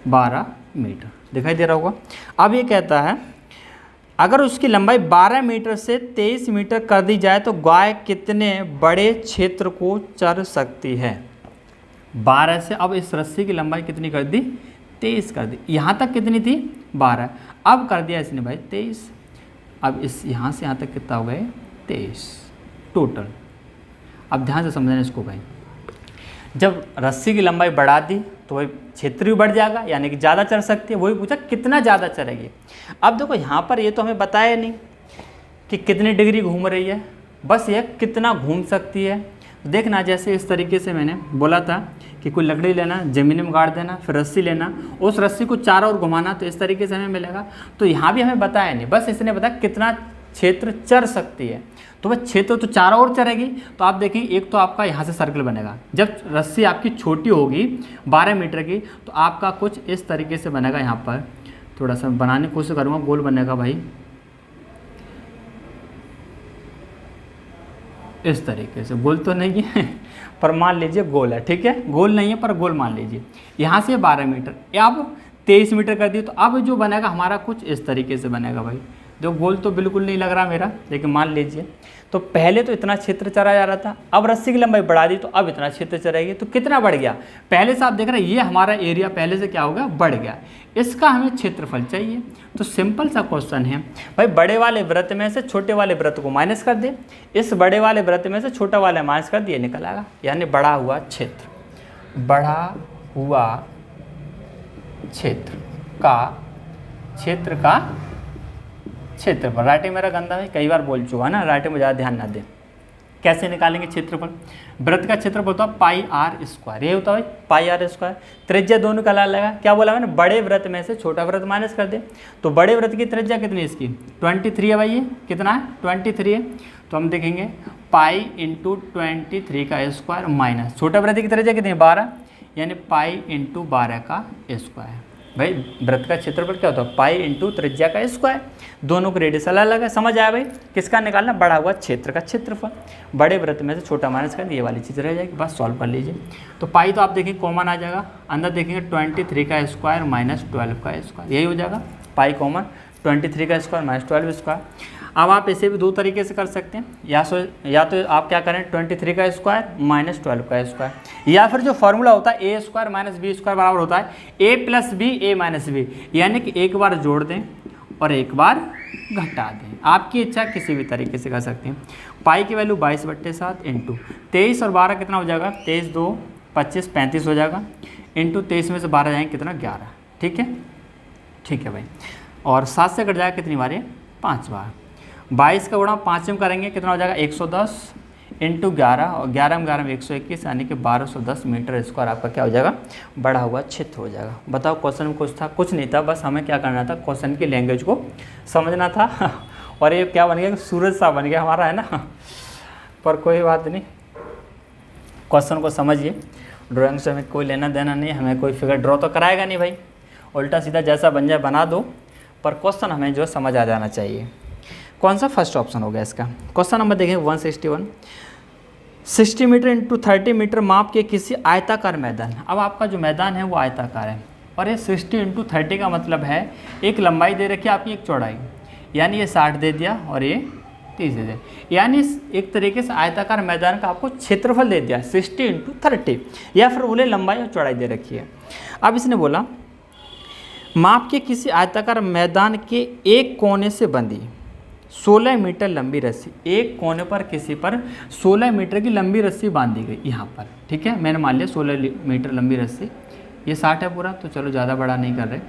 12 मीटर दिखाई दे रहा होगा। अब ये कहता है अगर उसकी लंबाई 12 मीटर से 23 मीटर कर दी जाए तो गाय कितने बड़े क्षेत्र को चर सकती है। 12 से अब इस रस्सी की लंबाई कितनी कर दी 23 कर दी, यहाँ तक कितनी थी 12, अब कर दिया इसने भाई 23, अब इस यहाँ से यहाँ तक कितना हो गए 23 टोटल। अब ध्यान से समझना इसको भाई, जब रस्सी की लंबाई बढ़ा दी तो वही क्षेत्र भी बढ़ जाएगा, यानी कि ज़्यादा चढ़ सकती है। वही पूछा कितना ज़्यादा चढ़ेगी। अब देखो यहाँ पर ये तो हमें बताया नहीं कि कितनी डिग्री घूम रही है, बस ये कितना घूम सकती है। देखना जैसे इस तरीके से मैंने बोला था कि कोई लकड़ी लेना, ज़मीन में गाड़ देना, फिर रस्सी लेना, उस रस्सी को चारों ओर घुमाना, तो इस तरीके से हमें मिलेगा। तो यहाँ भी हमें बताया नहीं, बस इसने बताया कितना क्षेत्र चर सकती है। तो वह क्षेत्र तो चारों ओर चरेगी। तो आप देखें एक तो आपका यहाँ से सर्कल बनेगा, जब रस्सी आपकी छोटी होगी 12 मीटर की तो आपका कुछ इस तरीके से बनेगा। यहाँ पर थोड़ा सा बनाने की कोशिश करूँगा, गोल बनेगा भाई इस तरीके से। गोल तो नहीं है पर मान लीजिए गोल है, ठीक है, गोल नहीं है पर गोल मान लीजिए। यहाँ से 12 मीटर, अब 23 मीटर कर दिए तो अब जो बनेगा हमारा कुछ इस तरीके से बनेगा भाई। जो गोल तो बिल्कुल नहीं लग रहा मेरा, लेकिन मान लीजिए तो पहले तो इतना क्षेत्र चरा जा रहा था, अब रस्सी की लंबाई बढ़ा दी तो अब इतना क्षेत्र चरेगी, तो कितना बढ़ गया। पहले से आप देख रहे हैं ये हमारा एरिया पहले से क्या हो गया बढ़ गया, इसका हमें क्षेत्रफल चाहिए। तो सिंपल सा क्वेश्चन है भाई, बड़े वाले वृत्त में से छोटे वाले वृत्त को माइनस कर दे, इस बड़े वाले वृत्त में से छोटा वाला माइनस कर दिए, निकल आएगा, यानी बढ़ा हुआ क्षेत्र, बढ़ा हुआ क्षेत्र का क्षेत्रफल। राइटिंग मेरा गंदा है, कई बार बोल चुका है ना, राइटिंग में ज़्यादा ध्यान ना दें। कैसे निकालेंगे क्षेत्रफल, वृत्त का क्षेत्रफल होता है पाई आर स्क्वायर, ये होता है भाई पाई आर स्क्वायर। त्रिज्या दोनों का लगेगा, क्या बोला मैंने, बड़े वृत्त में से छोटा वृत्त माइनस कर दे। तो बड़े वृत्त की त्रिज्या कितनी है इसकी 23 है भाई, ये कितना है 23 है। तो हम देखेंगे पाई इंटू 23 का स्क्वायर माइनस छोटा वृत्त की त्रिज्या कितनी है 12, यानी पाई इंटू 12 का स्क्वायर। भाई वृत्त का क्षेत्रफल क्या होता है पाई इंटू त्रिज्या का स्क्वायर, दोनों को रेडियस अलग अलग है। समझ आया भाई, किसका निकालना, बढ़ा हुआ क्षेत्र का क्षेत्रफल। बड़े वृत्त में से छोटा माइनस कर ये वाली चीज़ रह जाएगी, बस सॉल्व कर लीजिए। तो पाई तो आप देखेंगे कॉमन आ जाएगा, अंदर देखेंगे 23 का स्क्वायर माइनस 12 का स्क्वायर, यही हो जाएगा पाई कॉमन 23 का स्क्वायर माइनस 12 स्क्वायर। अब आप इसे भी दो तरीके से कर सकते हैं, या तो आप क्या करें 23 का स्क्वायर माइनस 12 का स्क्वायर, या फिर जो फॉर्मूला होता है ए स्क्वायर माइनस बी स्क्वायर बराबर होता है A plus B A minus B, यानी कि एक बार जोड़ दें और एक बार घटा दें। आपकी इच्छा किसी भी तरीके से कर सकते हैं। पाई की वैल्यू 22/7 इंटू 23 और 12 कितना हो जाएगा 23 2 25 35 हो जाएगा, इंटू 23 में से 12 जाएंगे कितना 11, ठीक है, ठीक है भाई। और 7 से कट जाएगा कितनी बार 5 बार। 22 का गुणा 5 में करेंगे कितना हो जाएगा 110 इंटू 11 और 11 में 11 में 121, यानी कि 1210 मीटर स्क्वायर आपका क्या हो जाएगा बढ़ा हुआ क्षेत्र हो जाएगा। बताओ क्वेश्चन में कुछ था, कुछ नहीं था, बस हमें क्या करना था क्वेश्चन की लैंग्वेज को समझना था। और ये क्या बन गया सूरज सा बन गया हमारा, है ना, पर कोई बात नहीं, क्वेश्चन को समझिए। ड्राइंग से हमें कोई लेना देना नहीं, हमें कोई फिगर ड्रॉ तो कराएगा नहीं भाई, उल्टा सीधा जैसा बन जाए बना दो, पर क्वेश्चन हमें जो समझ आ जाना चाहिए। कौन सा फर्स्ट ऑप्शन हो गया इसका। क्वेश्चन नंबर देखें 161, 60 मीटर इंटू 30 मीटर माप के किसी आयताकार मैदान। अब आपका जो मैदान है वो आयताकार है, और ये 60 इंटू 30 का मतलब है एक लंबाई दे रखी है आपकी, एक चौड़ाई, यानी ये 60 दे दिया और ये 30 दे दिया, यानी एक तरीके से आयताकार मैदान का आपको क्षेत्रफल दे दिया 60 इंटू 30, या फिर बोले लंबाई और चौड़ाई दे रखी है। अब इसने बोला माप के किसी आयताकार मैदान के एक कोने से बंधी 16 मीटर लंबी रस्सी, एक कोने पर किसी पर 16 मीटर की लंबी रस्सी बांधी गई यहाँ पर, ठीक है। मैंने मान लिया 16 मीटर लंबी रस्सी, ये 60 है पूरा, तो चलो ज़्यादा बड़ा नहीं कर रहे,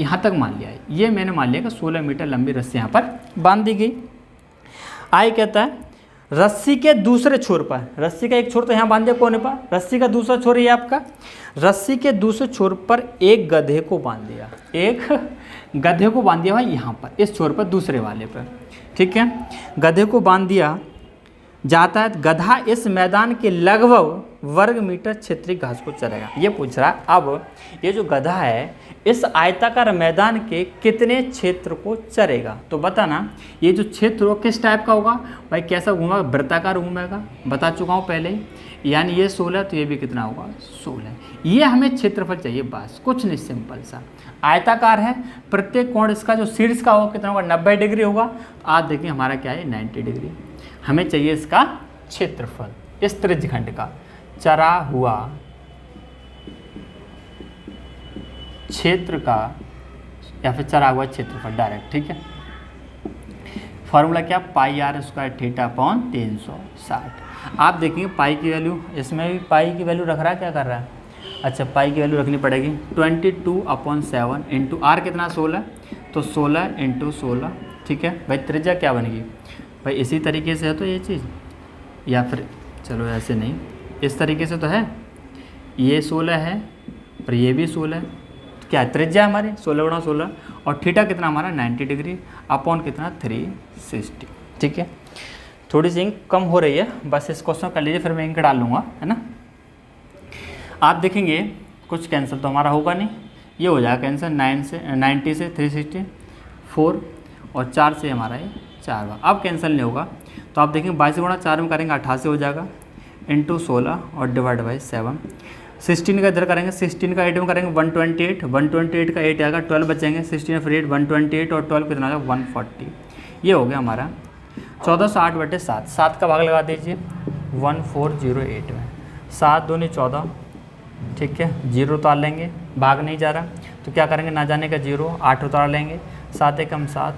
यहाँ तक मान लिया है। ये मैंने मान लिया कि 16 मीटर लंबी रस्सी यहाँ पर बांध दी गई। आगे कहता है रस्सी के दूसरे छोर पर, रस्सी का एक छोर तो यहाँ बांध दिया कोने पर, रस्सी का दूसरा छोर ये आपका, रस्सी के दूसरे छोर पर एक गधे को बांध दिया, एक गधे को बांध दिया भाई यहाँ पर, इस छोर पर दूसरे वाले पर, ठीक है। गधे को बांध दिया जाता है, गधा इस मैदान के लगभग वर्ग मीटर क्षेत्रीय घास को चरेगा। ये पूछ रहा है अब ये जो गधा है इस आयताकार मैदान के कितने क्षेत्र को चरेगा। तो बताना ये जो क्षेत्र हो किस टाइप का होगा भाई, कैसा घूमेगा, वृत्ताकार घूमेगा, बता चुका हूँ पहले ही, यानी ये 16 तो ये भी कितना होगा 16। ये हमें क्षेत्रफल चाहिए बस, कुछ नहीं, सिंपल सा। आयताकार है, प्रत्येक कोण इसका जो शीर्ष का होगा कितना होगा 90 डिग्री होगा। तो आज देखिए हमारा क्या है 90 डिग्री। हमें चाहिए इसका क्षेत्रफल, इस त्रिज्यखंड का चरा हुआ क्षेत्र का या फिर चरा हुआ क्षेत्रफल डायरेक्ट, ठीक है। फॉर्मूला क्या, पाई आर स्क्वायर थीटा अपॉन 360। आप देखेंगे पाई की वैल्यू, इसमें भी पाई की वैल्यू रख रहा है, क्या कर रहा है, अच्छा पाई की वैल्यू रखनी पड़ेगी 22/7 इंटू आर कितना 16, तो 16 इंटू 16, ठीक है भाई। त्रिज्या क्या बनेगी भाई, इसी तरीके से है तो ये चीज़, या फिर चलो ऐसे नहीं, इस तरीके से तो है, ये 16 है और ये भी 16 है, तो क्या त्रिज्या हमारी 16 × 16 और थीटा कितना हमारा 90 डिग्री अपॉन कितना 360, ठीक है। थोड़ी सी इंक कम हो रही है, बस इस क्वेश्चन कर लीजिए, फिर मैं इंक डाल लूँगा, है ना। आप देखेंगे कुछ कैंसिल तो हमारा होगा नहीं, ये हो जाएगा कैंसिल 90 से 360 4 और 4 से हमारा ये 4 बार, अब कैंसिल नहीं होगा। तो आप देखेंगे 22 × 4 में करेंगे 88 हो जाएगा, इंटू 16 और डिवाइड बाई 7। 16 का इधर करेंगे, 16 का 8 में करेंगे 128, 128 का 8 आएगा 12 बचेंगे, 16 फिर 8 128 और 12 कितना आएगा 140। ये हो गया हमारा 1408/7, 7 का भाग लगा दीजिए 1408 में, 7 दूनी 14, ठीक है। 0 उतार लेंगे, भाग नहीं जा रहा तो क्या करेंगे, ना जाने का 0, 8 उतार लेंगे, 7 एकम 7,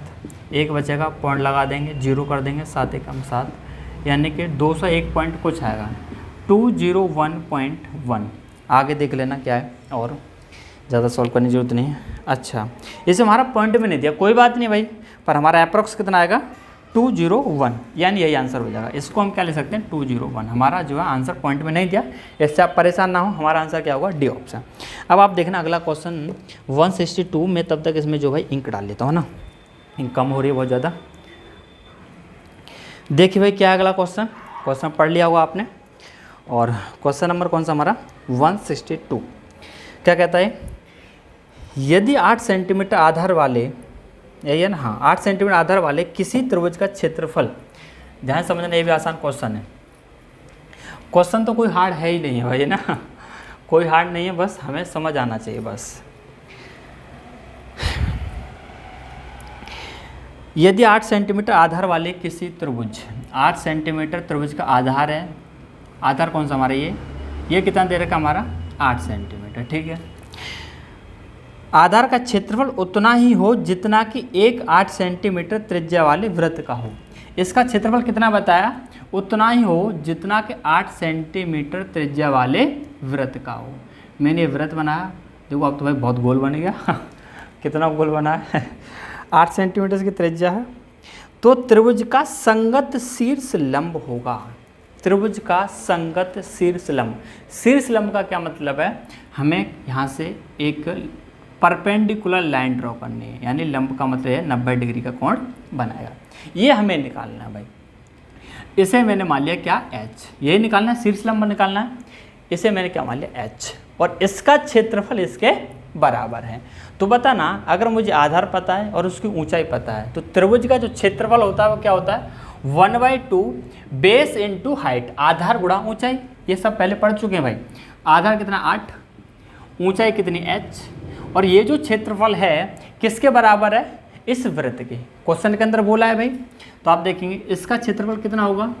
1 बचेगा, पॉइंट लगा देंगे, 0 कर देंगे, 7 एकम 7, यानी कि 201 पॉइंट कुछ आएगा 201.1। आगे देख लेना क्या है, और ज़्यादा सॉल्व करने की जरूरत नहीं है। अच्छा इसे हमारा पॉइंट में नहीं दिया, कोई बात नहीं भाई, पर हमारा अप्रॉक्स कितना आएगा 201, यानी यही आंसर हो जाएगा। इसको हम क्या ले सकते हैं 201, हमारा जो है आंसर पॉइंट में नहीं दिया, इससे आप परेशान ना हो, हमारा आंसर क्या होगा डी ऑप्शन। अब आप देखना अगला क्वेश्चन 162 में, तब तक इसमें जो भाई इंक डाल लेता हूँ ना, इंक कम हो रही है बहुत ज़्यादा। देखिए भाई क्या है अगला क्वेश्चन, क्वेश्चन पढ़ लिया होगा आपने, और क्वेश्चन नंबर कौन सा हमारा 162। क्या कहता है, यदि 8 सेंटीमीटर आधार वाले, यही है ना, हाँ 8 सेंटीमीटर आधार वाले किसी त्रिभुज का क्षेत्रफल, ध्यान समझना ये भी आसान क्वेश्चन है। क्वेश्चन तो कोई हार्ड है ही नहीं है भाई, ना कोई हार्ड नहीं है, बस हमें समझ आना चाहिए बस। यदि 8 सेंटीमीटर आधार वाले किसी त्रिभुज, 8 सेंटीमीटर त्रिभुज का आधार है, आधार कौन सा हमारा ये कितना दे रखा हमारा 8 सेंटीमीटर, ठीक है। आधार का क्षेत्रफल उतना ही हो जितना कि एक 8 सेंटीमीटर त्रिज्या वाले वृत्त का हो। इसका क्षेत्रफल कितना बताया, उतना ही हो जितना कि 8 सेंटीमीटर त्रिज्या वाले वृत्त का हो। मैंने ये वृत्त बनाया, देखो अब तो भाई बहुत गोल बन गया कितना गोल बना है 8 सेंटीमीटर की त्रिज्या है। तो त्रिभुज का संगत शीर्ष लंब होगा, त्रिभुज का संगत शीर्ष लंब। शीर्ष लंब का क्या मतलब है, हमें यहाँ से एक परपेंडिकुलर लाइन ड्रॉ करनी है, यानी लंब का मतलब है 90 डिग्री का कोण बनाएगा, ये हमें निकालना है भाई। इसे मैंने मान लिया क्या h, यही निकालना है, शीर्ष लंब निकालना है, इसे मैंने क्या मान लिया h, और इसका क्षेत्रफल इसके बराबर है। तो बताना अगर मुझे आधार पता है और उसकी ऊंचाई पता है, तो त्रिभुज का जो क्षेत्रफल होता है वो क्या होता है 1/2 बेस इंटू हाइट, आधार गुणा ऊंचाई। ये सब पहले पढ़ चुके हैं भाई। आधार कितना 8, ऊंचाई कितनी h, और ये जो क्षेत्रफल है किसके बराबर है, इस वृत्त के। क्वेश्चन के अंदर बोला है भाई, तो आप देखेंगे इसका क्षेत्रफल कितना होगा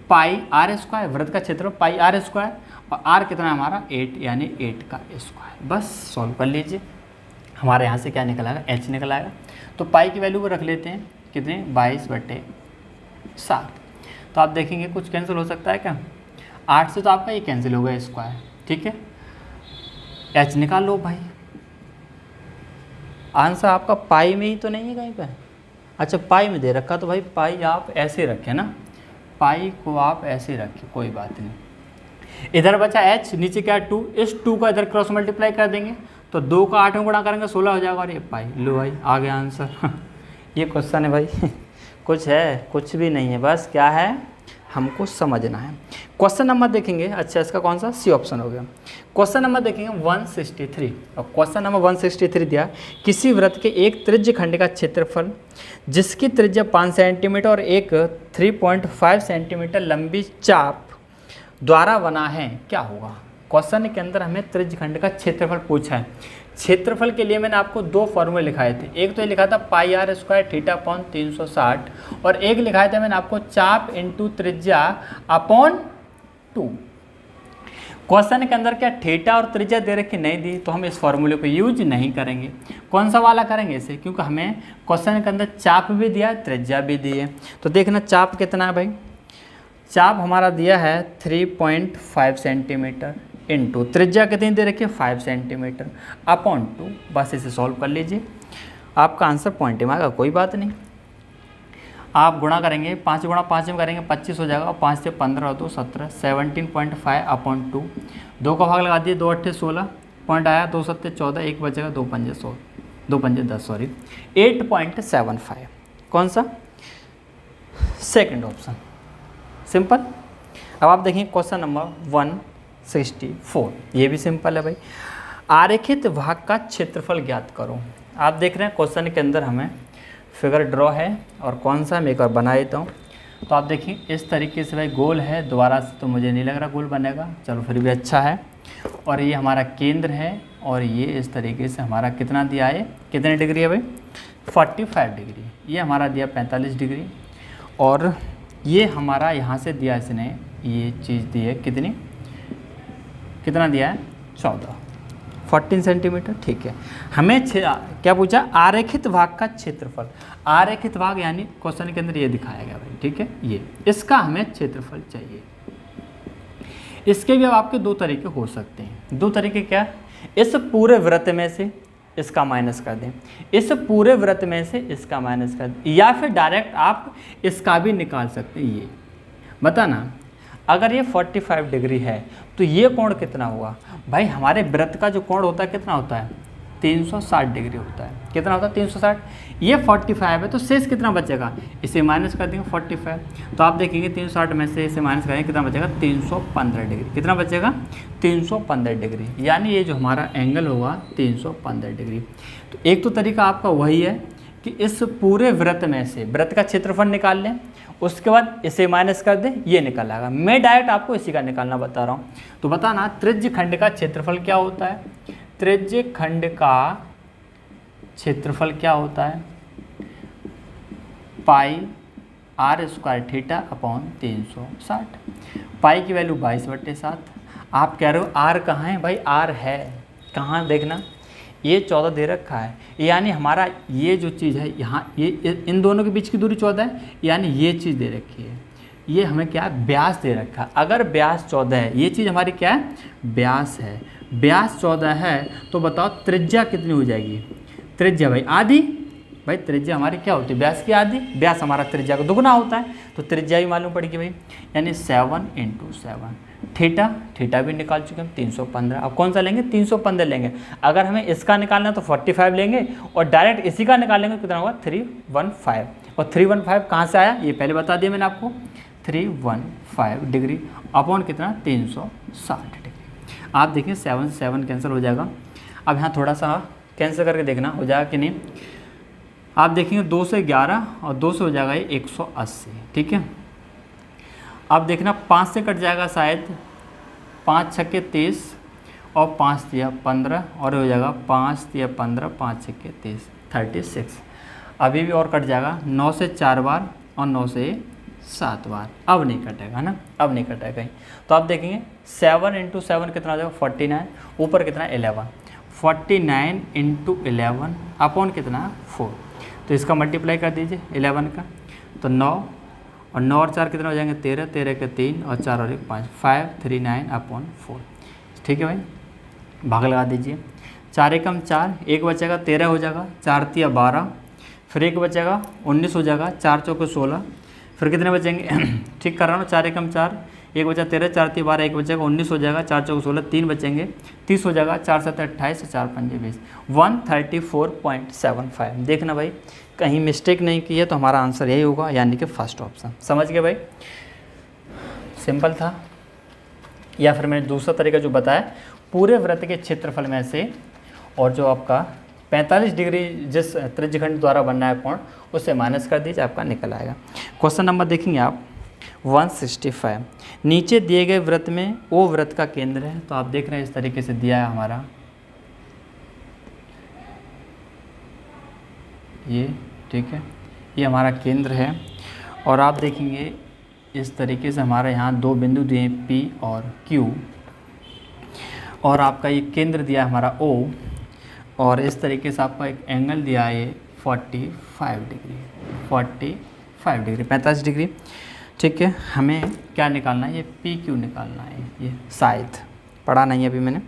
पाई आर स्क्वायर, वृत्त का क्षेत्रफल पाई आर स्क्वायर, और आर कितना है हमारा 8, यानी 8 का स्क्वायर। बस सॉल्व कर लीजिए। हमारे यहाँ से क्या निकल आएगा, एच निकल आएगा। तो पाई की वैल्यू को रख लेते हैं कितने, 22/7। तो आप देखेंगे कुछ कैंसिल हो सकता है क्या, 8 से तो आपका ये कैंसिल हो गया स्क्वायर, ठीक है। एच निकाल लो भाई, आंसर आपका पाई में ही तो नहीं है कहीं पे, अच्छा पाई में दे रखा, तो भाई पाई आप ऐसे रखें ना, पाई को आप ऐसे रखें, कोई बात नहीं। इधर बचा h, नीचे क्या 2, इस 2 का इधर क्रॉस मल्टीप्लाई कर देंगे तो 2 का 8 में गुणा करेंगे 16 हो जाएगा, और ये पाई, लो भाई आ गया आंसर। ये क्वेश्चन है भाई, कुछ है, कुछ भी नहीं है, बस क्या है हमको समझना है। क्वेश्चन नंबर देखेंगे, अच्छा इसका कौन सा, सी ऑप्शन हो गया। क्वेश्चन नंबर देखेंगे 163, और क्वेश्चन नंबर 163 दिया, किसी वृत्त के एक त्रिज्य खंड का क्षेत्रफल जिसकी त्रिज्या 5 सेंटीमीटर और एक 3.5 सेंटीमीटर लंबी चाप द्वारा बना है, क्या होगा। क्वेश्चन के अंदर हमें त्रिज्य खंड का क्षेत्रफल पूछा है। क्षेत्रफल के लिए मैंने आपको 2 फॉर्मूले लिखाए थे, एक तो ये लिखा था पाई आर स्क्वायर थीटा अपॉन 360, और एक लिखाया था मैंने आपको चाप इंटू त्रिज्या अपॉन 2। क्वेश्चन के अंदर क्या थीटा और त्रिज्या दे रखी नहीं दी, तो हम इस फॉर्मूले को यूज नहीं करेंगे। कौन सा वाला करेंगे इसे, क्योंकि हमें क्वेश्चन के अंदर चाप भी दिया है, त्रिज्या भी दी है। तो देखना चाप कितना है भाई, चाप हमारा दिया है 3.5 सेंटीमीटर इंटू त्रिज्या कितनी दे रखी है 5 सेंटीमीटर अपॉन 2, बस इसे सॉल्व कर लीजिए, आपका आंसर पॉइंट में आएगा, कोई बात नहीं। आप गुणा करेंगे, 5 गुणा 5 में करेंगे 25 हो जाएगा, 5 से 15 और 2 17, 17.5 अपॉन 2, 2 का भाग लगा दिए, 2 8 16 पॉइंट आया, 2 7 14, 1 बचेगा, 2 5 16, 2 5 10 सॉरी 8.75। कौन सा, सेकंड ऑप्शन, सिंपल। अब आप देखिए क्वेश्चन नंबर 164, ये भी सिंपल है भाई। आरेखित भाग का क्षेत्रफल ज्ञात करो। आप देख रहे हैं क्वेश्चन के अंदर हमें फिगर ड्रॉ है, और कौन सा मैं एक बार बना देता हूँ। तो आप देखिए इस तरीके से भाई गोल है, दोबारा से तो मुझे नहीं लग रहा गोल बनेगा, चलो फिर भी अच्छा है। और ये हमारा केंद्र है, और ये इस तरीके से हमारा कितना दिया है, कितने डिग्री है भाई 45 डिग्री, ये हमारा दिया 45 डिग्री, और ये हमारा यहाँ से दिया इसने, ये चीज़ दी है कितनी, कितना दिया है 14 सेंटीमीटर, ठीक है। हमें क्या पूछा, आरेखित भाग का क्षेत्रफल। आरेखित भाग यानी क्वेश्चन के अंदर ये दिखाया गया भाई, ठीक है, ये इसका हमें क्षेत्रफल चाहिए। इसके भी अब आपके 2 तरीके हो सकते हैं। 2 तरीके क्या, इस पूरे वृत्त में से इसका माइनस कर दें, इस पूरे वृत्त में से इसका माइनस कर दें, या फिर डायरेक्ट आप इसका भी निकाल सकते हैं। ये बताना, अगर ये 45 डिग्री है तो ये कोण कितना हुआ भाई, हमारे वृत्त का जो कोण होता है कितना होता है 360 डिग्री होता है, कितना होता है 360, ये 45 है, तो शेष कितना बचेगा, इसे माइनस कर देंगे 45, तो आप देखेंगे 360 में से इसे माइनस करेंगे कितना बचेगा 315 डिग्री, कितना बचेगा 315 डिग्री, यानी ये जो हमारा एंगल होगा 315 डिग्री। तो एक तो तरीका आपका वही है कि इस पूरे वृत्त में से वृत्त का क्षेत्रफल निकाल लें, उसके बाद इसे माइनस कर दें, ये निकल आएगा। मैं डायरेक्ट आपको इसी का निकालना बता रहा हूँ। तो बताना त्रिज्य खंड का क्षेत्रफल क्या होता है, त्रिज्य खंड का क्षेत्रफल क्या होता है, पाई आर स्क्वायर थीटा अपॉन 360, पाई की वैल्यू 22/7। आप कह रहे हो आर कहाँ है भाई, आर है कहाँ, देखना ये 14 दे रखा है, यानी हमारा ये जो चीज़ है यहाँ, ये इन दोनों के बीच की दूरी 14 है, यानी ये चीज़ दे रखी है, ये हमें क्या है व्यास दे रखा है। अगर व्यास 14 है, ये चीज़ हमारी क्या है व्यास है, व्यास 14 है, तो बताओ त्रिज्या कितनी हो जाएगी, त्रिज्या भाई आधी, भाई त्रिज्या हमारी क्या होती है व्यास की आधी, व्यास हमारा त्रिज्या का दुगना होता है, तो त्रिज्या भी मालूम पड़ेगी भाई, यानी 7 × 7। थीटा, थीटा भी निकाल चुके हम 315, अब कौन सा लेंगे 315 लेंगे। अगर हमें इसका निकालना है तो 45 लेंगे, और डायरेक्ट इसी का निकालेंगे कितना होगा 315, और 315 कहाँ से आया ये पहले बता दिया मैंने आपको, 315 डिग्री अपॉन कितना 360 डिग्री। आप देखिए 7 से 7 कैंसिल हो जाएगा। अब यहाँ थोड़ा सा कैंसिल करके देखना हो जाएगा कि नहीं। आप देखेंगे 2 से 11 और 2 से हो जाएगा ये 180, ठीक है। अब देखना 5 से कट जाएगा शायद, 5 छक्के 30 और 5 तिया 15, और हो जाएगा 5 तिया 15, 5 छक्के 30, 36। अभी भी और कट जाएगा, 9 से 4 बार और 9 से 7 बार, अब नहीं कटेगा ना, अब नहीं कटेगा कहीं। तो आप देखेंगे 7 × 7 कितना हो जाएगा 49, ऊपर कितना 11, 49 इंटू 11 अपॉन कितना 4, तो इसका मल्टीप्लाई कर दीजिए 11 का, तो 9 और 9 और 4 कितना हो जाएंगे 13, 13 के 3 और 4 और 1 5, 539 अपॉन 4। ठीक है भाई, भाग लगा दीजिए। 4 एकम 4, एक बचेगा 13 हो जाएगा, 4 तिया 12, फिर एक बचेगा 19 हो जाएगा, 4 चौके 16, फिर कितने बचेंगे ठीक कर रहा हूँ, 4 एकम 4, एक बचा 13, 4 तिया 12, एक बचेगा 19 हो जाएगा, 4 चौके 16, 3 बचेंगे 30 हो जाएगा, 4 7 28, 4 5 20, 134.75। देखना भाई कहीं मिस्टेक नहीं की है तो हमारा आंसर यही होगा, यानी कि फर्स्ट ऑप्शन। समझ गए भाई, सिंपल था। या फिर मैंने दूसरा तरीका जो बताया, पूरे वृत्त के क्षेत्रफल में से और जो आपका 45 डिग्री जिस त्रिज्यखंड द्वारा बनना है कोण, उससे माइनस कर दीजिए, आपका निकल आएगा। क्वेश्चन नंबर देखेंगे आप 165, नीचे दिए गए वृत्त में ओ वृत्त का केंद्र है। तो आप देख रहे हैं इस तरीके से दिया है हमारा, ये ठीक है, ये हमारा केंद्र है। और आप देखेंगे इस तरीके से हमारे यहाँ दो बिंदु दिए हैं P और Q, और आपका ये केंद्र दिया है हमारा O, और इस तरीके से आपका एक एंगल दिया है 45 डिग्री, 45 डिग्री। ठीक है, हमें क्या निकालना है, ये PQ निकालना है, ये शायद पढ़ा नहीं है अभी मैंने।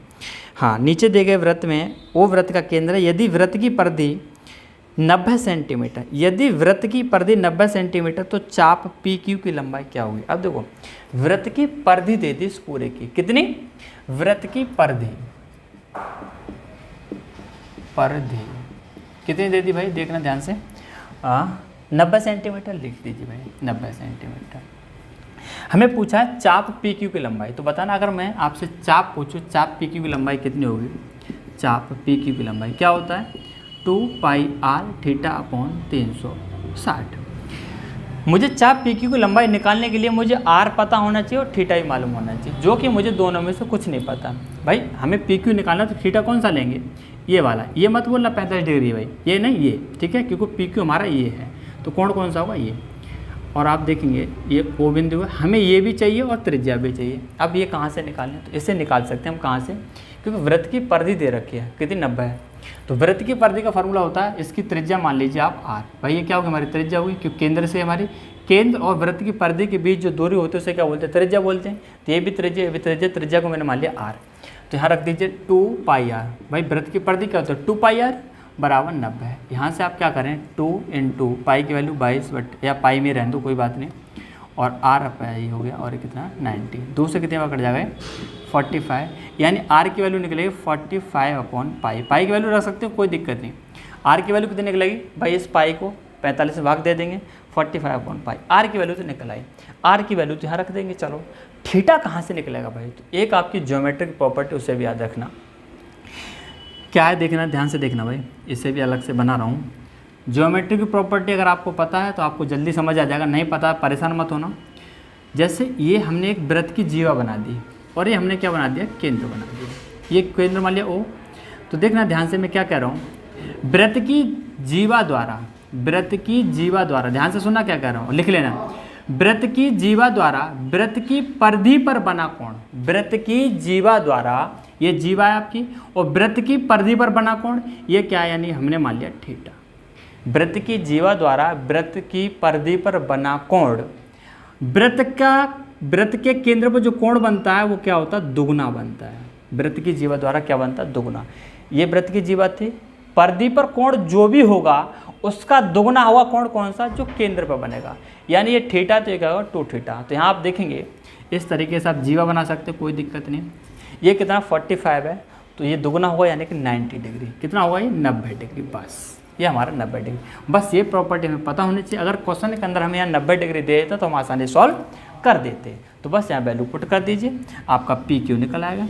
हाँ, नीचे दिए गए वृत्त में ओ वृत्त का केंद्र है। यदि वृत्त की परिधि 90 सेंटीमीटर, यदि वृत्त की परिधि 90 सेंटीमीटर तो चाप PQ की लंबाई क्या होगी। अब देखो वृत्त की परिधि दे दी इस पूरे की, कितनी, वृत्त की परिधि कितनी दे दी भाई, देखना ध्यान से, 90 सेंटीमीटर लिख दीजिए भाई, 90 सेंटीमीटर। हमें पूछा है चाप PQ की लंबाई, तो बताना अगर मैं आपसे चाप पूछूँ, चाप PQ की लंबाई कितनी होगी। चाप PQ की लंबाई क्या होता है, 2 पाई r थीटा अपॉन 360। मुझे चाप PQ की लंबाई निकालने के लिए मुझे r पता होना चाहिए और थीटा ही मालूम होना चाहिए, जो कि मुझे दोनों में से कुछ नहीं पता। भाई हमें PQ निकालना, तो थीटा कौन सा लेंगे, ये वाला, ये मत बोलना 45 डिग्री भाई, ये नहीं, ये ठीक है, क्योंकि PQ हमारा ये है, तो कोण कौन सा होगा, ये। और आप देखेंगे ये O बिंदु है, हमें ये भी चाहिए और त्रिज्या भी चाहिए। अब ये कहाँ से निकालें, तो इसे निकाल सकते हैं हम कहाँ से, क्योंकि वृत्त की परिधि दे रखी है, कितनी 90 है, तो वृत्त की परिधि का फार्मूला होता है, इसकी त्रिज्या मान लीजिए आप r, भाई ये क्या होगी, हमारी त्रिज्या होगी, क्योंकि केंद्र से हमारी, केंद्र और वृत्त की परिधि के बीच जो दूरी होती है उसे क्या बोलते हैं, त्रिज्या बोलते हैं। तो ये भी त्रिज्या, ये भी त्रिज्या, त्रिज्या को मैंने मान लिया r, तो यहाँ रख दीजिए 2 पाई r। भाई वृत्त की परिधि क्या होता है, 2 पाई r बराबर 90 है। यहाँ से आप क्या करें, 2 इंटू पाई की वैल्यू 22, बट या पाई में रहने दो कोई बात नहीं, और r पाई हो गया, और कितना 90, 2 से कितने में कट जाएगा 45, यानी r की वैल्यू निकलेगी 45 अपॉन पाई। पाई की वैल्यू रख सकते हो, कोई दिक्कत नहीं। r की वैल्यू कितनी निकलेगी भाई, इस पाई को 45 से भाग दे देंगे, 45 अपॉन पाई, r की वैल्यू तो निकल आई, r की वैल्यू तो यहाँ रख देंगे। चलो थीटा कहाँ से निकलेगा भाई, तो एक आपकी ज्योमेट्रिक प्रॉपर्टी, उसे भी याद रखना क्या है, देखना ध्यान से देखना भाई, इसे भी अलग से बना रहा हूँ। ज्योमेट्री की प्रॉपर्टी अगर आपको पता है तो आपको जल्दी समझ आ जाएगा, नहीं पता परेशान मत होना। जैसे ये हमने एक वृत्त की जीवा बना दी, और ये हमने क्या बना दिया, केंद्र बना दिया, ये केंद्र मान लिया O। तो देखना ध्यान से मैं क्या कह रहा हूँ, वृत्त की जीवा द्वारा, वृत्त की जीवा द्वारा, ध्यान से सुनना क्या कह रहा हूँ, लिख लेना, वृत्त की जीवा द्वारा वृत्त की परिधि पर बना कोण, वृत्त की जीवा द्वारा, ये जीवा है आपकी, और वृत्त की परिधि पर बना कोण, ये क्या है, यानी हमने मान लिया थीटा। वृत्त की जीवा द्वारा वृत्त की परिधि पर बना कोण, वृत्त के केंद्र पर जो कोण बनता है वो क्या होता है, दुगुना बनता है। वृत्त की जीवा द्वारा क्या बनता है, दुगुना। ये वृत्त की जीवा थी, परिधि पर कोण जो भी होगा उसका दुगुना हुआ कोण कौन सा, जो केंद्र पर बनेगा, यानी ये थीटा, तो ये क्या होगा 2 थीटा। तो यहाँ आप देखेंगे इस तरीके से आप जीवा बना सकते हो, कोई दिक्कत नहीं। ये कितना 45 है, तो ये दुगुना होगा यानी कि 90 डिग्री, कितना होगा ये 90 डिग्री, बस ये हमारा 90 डिग्री। बस ये प्रॉपर्टी हमें पता होनी चाहिए। अगर क्वेश्चन के अंदर हमें यहाँ 90 डिग्री दे देता तो हम आसानी सॉल्व कर देते। तो बस यहाँ वैल्यू पुट कर दीजिए, आपका PQ निकल आएगा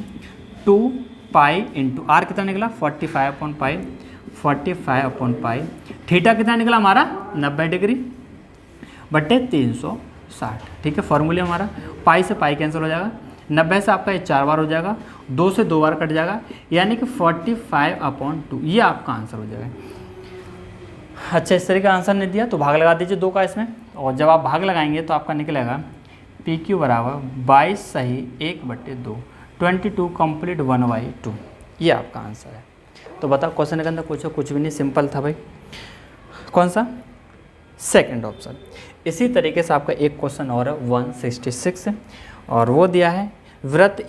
2 पाई इंटू r कितना निकला 45 upon pi, 45 upon pi, theta कितना निकला हमारा 90 डिग्री बटे 360। ठीक है, फॉर्मूले हमारा पाई से पाई कैंसिल हो जाएगा, 90 से आपका ये 4 बार हो जाएगा, 2 से 2 बार कट जाएगा, यानी कि 45 अपॉन 2, ये आपका आंसर हो जाएगा। अच्छा, इस तरीके का आंसर नहीं दिया तो भाग लगा दीजिए 2 का इसमें, और जब आप भाग लगाएंगे तो आपका निकलेगा PQ बराबर 22 सही 1/2, 22 कंप्लीट 1/2, ये आपका आंसर है। तो बताओ क्वेश्चन के अंदर कुछ भी नहीं, सिंपल था भाई। कौन सा? Second option. इसी तरीके से आपका एक क्वेश्चन और है 166 और वो दिया है वृत्त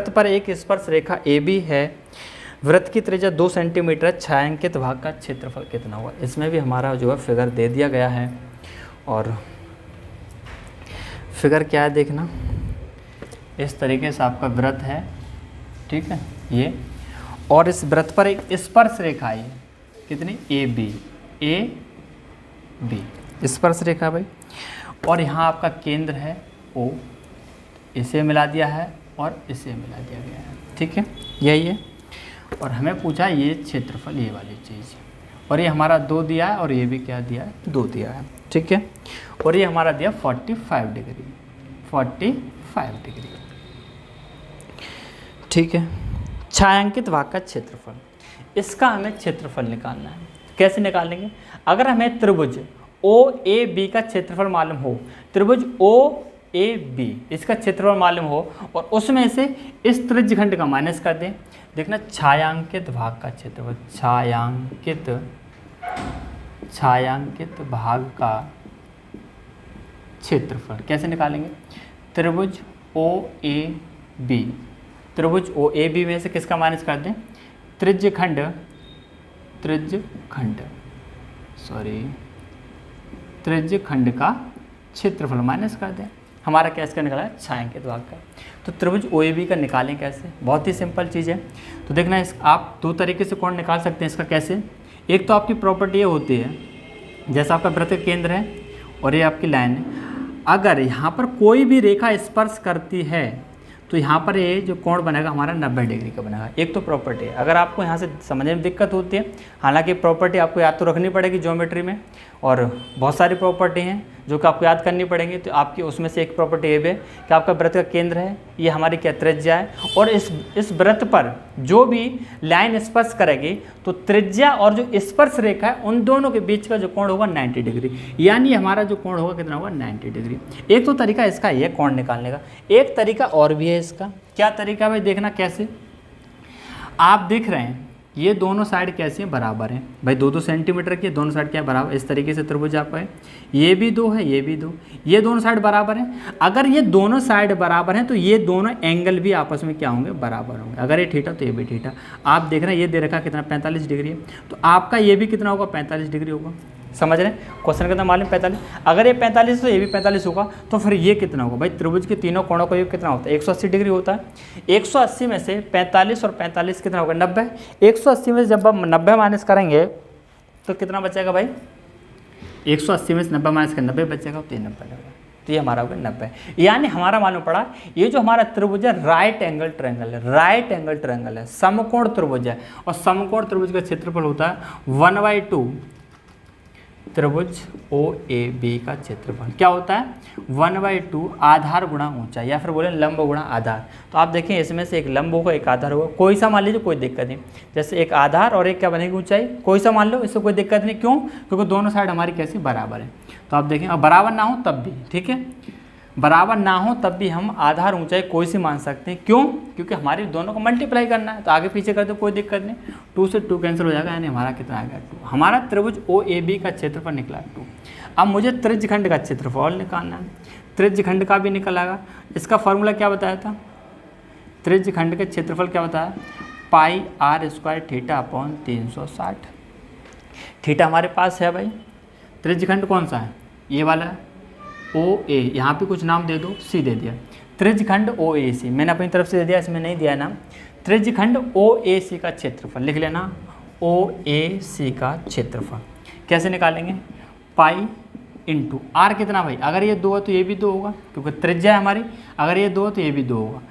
पर एक स्पर्श रेखा AB है, वृत्त की त्रिज्या 2 सेंटीमीटर, छायांकित भाग का क्षेत्रफल कितना हुआ। इसमें भी हमारा जो है फिगर दे दिया गया है और फिगर क्या है देखना, इस तरीके से आपका वृत्त है, ठीक है ये, और इस वृत्त पर एक स्पर्श रेखा है कितनी, AB स्पर्श रेखा भाई, और यहाँ आपका केंद्र है O, इसे मिला दिया है और इसे मिला दिया गया है, ठीक है यही है। और हमें पूछा ये क्षेत्रफल, ये वाली चीज़, और ये हमारा 2 दिया है और ये भी क्या दिया है, 2 दिया है, ठीक है। और ये हमारा दिया 45 डिग्री, ठीक है। छायांकित भाग का क्षेत्रफल, इसका हमें क्षेत्रफल निकालना है। कैसे निकालेंगे? अगर हमें त्रिभुज OAB का क्षेत्रफल मालूम हो, त्रिभुज OAB इसका क्षेत्रफल मालूम हो और उसमें से इस त्रिज्यखंड का माइनस कर दें, देखना छायांकित भाग का क्षेत्रफल, छायांकित भाग का क्षेत्रफल कैसे निकालेंगे? त्रिभुज OAB में से किसका माइनस कर दें, त्रिज्यखंड का क्षेत्रफल माइनस कर दें। हमारा क्या इसका निकला है, छायांकित भाग का। तो त्रिभुज OAB का निकालें कैसे? बहुत ही सिंपल चीज़ है। तो देखना आप 2 तरीके से कोण निकाल सकते हैं इसका। कैसे? एक तो आपकी प्रॉपर्टी ये होती है, जैसा आपका वृत्त का केंद्र है और ये आपकी लाइन है, अगर यहाँ पर कोई भी रेखा स्पर्श करती है तो यहाँ पर ये जो कोण बनेगा हमारा 90 डिग्री का बनेगा। एक तो प्रॉपर्टी है, अगर आपको यहाँ से समझने में दिक्कत होती है, हालांकि प्रॉपर्टी आपको याद तो रखनी पड़ेगी ज्योमेट्री में, और बहुत सारी प्रॉपर्टी हैं जो कि आपको याद करनी पड़ेंगी। तो आपकी उसमें से एक प्रॉपर्टी ये भी है कि आपका वृत्त का केंद्र है, ये हमारी क्या त्रिज्या है, और इस वृत्त पर जो भी लाइन स्पर्श करेगी तो त्रिज्या और जो स्पर्श रेखा है उन दोनों के बीच का जो कोण होगा 90 डिग्री, यानी हमारा जो कोण होगा कितना होगा, 90 डिग्री। एक तो तरीका इसका ये कोण निकालने का। एक तरीका और भी है इसका। क्या तरीका भाई? देखना कैसे। आप देख रहे हैं ये दोनों साइड कैसी हैं, बराबर हैं भाई, 2-2 सेंटीमीटर की दोनों साइड क्या है, बराबर। इस तरीके से त्रिभुज आपका है, ये भी 2 है, ये भी 2, ये दोनों साइड बराबर हैं। अगर ये दोनों साइड बराबर हैं तो ये दोनों एंगल भी आपस में क्या होंगे, बराबर होंगे। अगर ये थीटा तो ये भी थीटा। आप देख रहे हैं ये दे रखा कितना, 45 डिग्री है, तो आपका ये भी कितना होगा, 45 डिग्री होगा। समझ रहे हैं? क्वेश्चन के अंदर मालूम 45, अगर ये 45 तो ये भी 45 होगा, तो फिर ये कितना होगा भाई? त्रिभुज के तीनों कोणों का योग कितना होता है, 180 डिग्री होता है। 180 में से 45 और 45 कितना होगा, 90। 180 में से जब हम 90 माइनस करेंगे तो कितना बचेगा भाई? 180 में से 90 माइनस कर 90 बचेगा, तो 90 लगेगा, तो ये हमारा होगा 90। यानी हमारा मालूम पड़ा ये जो हमारा त्रिभुज है राइट एंगल ट्रायंगल है, समकोण त्रिभुज है, और समकोण त्रिभुज का क्षेत्रफल होता है 1/2 त्रिभुज OAB का क्षेत्रफल। क्या होता है? 1/2 आधार गुणा ऊंचाई, या फिर बोले लंब गुणा आधार। तो आप देखें इसमें से एक लंब होगा, एक आधार होगा, कोई सा मान लीजिए, कोई दिक्कत नहीं। जैसे एक आधार और एक क्या बनेगी, ऊंचाई, कोई सा मान लो, इससे कोई दिक्कत नहीं। क्यों? क्योंकि दोनों साइड हमारी कैसी, बराबर है। तो आप देखें, अब बराबर ना हो तब भी, ठीक है, बराबर ना हो तब भी हम आधार ऊंचाई कोई सी मान सकते हैं। क्यों? क्योंकि हमारी दोनों को मल्टीप्लाई करना है, तो आगे पीछे कर दो, कोई दिक्कत नहीं। 2 से 2 कैंसिल हो जाएगा, यानी हमारा कितना आ गया, 2। हमारा त्रिभुज OAB का क्षेत्रफल निकला 2। अब मुझे त्रिज्यखंड का क्षेत्रफल निकालना है। त्रिज्यखंड का भी निकल आएगा। इसका फॉर्मूला क्या बताया था? त्रिज्यखंड का क्षेत्रफल क्या बताया? πr² θ/360। थीटा हमारे पास है भाई। त्रिज्यखंड कौन सा है? ये वाला है, OA। यहाँ पे कुछ नाम दे दो, C दे दिया। त्रिज्यखंड OAC मैंने अपनी तरफ से दे दिया, इसमें नहीं दिया नाम। त्रिज्यखंड OAC का क्षेत्रफल लिख लेना, OAC का क्षेत्रफल कैसे निकालेंगे? पाई इंटू आर कितना भाई? अगर ये 2 है तो ये भी 2 होगा, क्योंकि त्रिज्या है हमारी। अगर ये 2 है तो ये भी 2 होगा,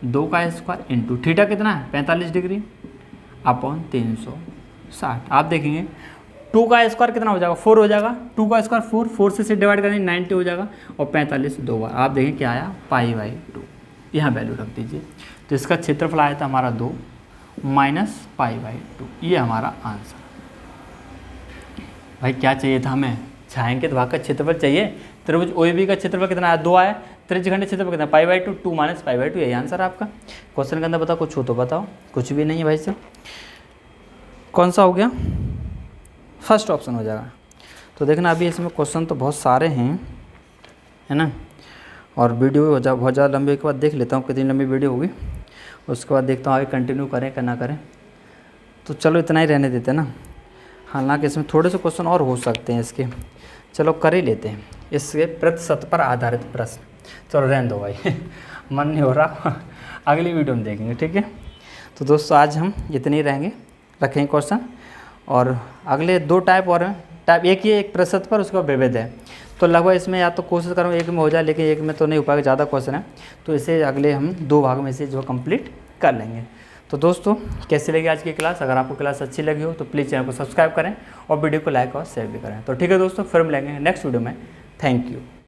2 का स्क्वायर इंटू थीटा कितना है, 45 डिग्री अपॉन 360। आप देखेंगे 2 का स्क्वायर कितना हो जाएगा, 4 हो जाएगा। 2 का स्क्वायर 4, 4 से डिवाइड करेंगे 90 हो जाएगा, और 45 2 बार। आप देखें क्या आया, π/2। यहाँ वैल्यू रख दीजिए। तो इसका क्षेत्रफल आया था हमारा 2 माइनस π/2। ये हमारा आंसर। भाई क्या चाहिए था हमें? छायांकित भाग का क्षेत्रफल चाहिए। त्रिभुज OAB का क्षेत्रफल कितना आया, 2 आया। त्रिज्यखंड क्षेत्रफल कितना, π/2, 2 - π/2, यही आंसर आपका। क्वेश्चन के अंदर बताओ कुछ हो तो बताओ, कुछ भी नहीं है भाई साहब। कौन सा हो गया, फर्स्ट ऑप्शन हो जाएगा। तो देखना अभी इसमें क्वेश्चन तो बहुत सारे हैं, है ना, और वीडियो बहुत ज़्यादा लंबे के बाद देख लेता हूँ कितनी लंबी वीडियो होगी, उसके बाद देखता हूँ आगे कंटिन्यू करें कि ना करें। तो चलो इतना ही रहने देते हैं ना, हालांकि इसमें थोड़े से क्वेश्चन और हो सकते हैं इसके, चलो कर ही लेते हैं। इसके प्रतिशत पर आधारित प्रश्न, चलो रहने दो भाई मन नहीं हो रहा, अगली वीडियो में देखेंगे, ठीक है। तो दोस्तों आज हम इतने ही रखेंगे क्वेश्चन, और अगले 2 टाइप और हैं। टाइप एक ही एक प्रतिशत पर, उसके बाद विविध है। तो लगभग इसमें या तो कोशिश करूँ एक में हो जाए, लेकिन एक में तो नहीं हो पाएगा, ज़्यादा क्वेश्चन है, तो इसे अगले हम 2 भाग में से जो कंप्लीट कर लेंगे। तो दोस्तों कैसी लगी आज की क्लास, अगर आपको क्लास अच्छी लगी हो तो प्लीज़ चैनल को सब्सक्राइब करें और वीडियो को लाइक और शेयर भी करें। तो ठीक है दोस्तों, फिर मिलेंगे नेक्स्ट वीडियो में। Thank you.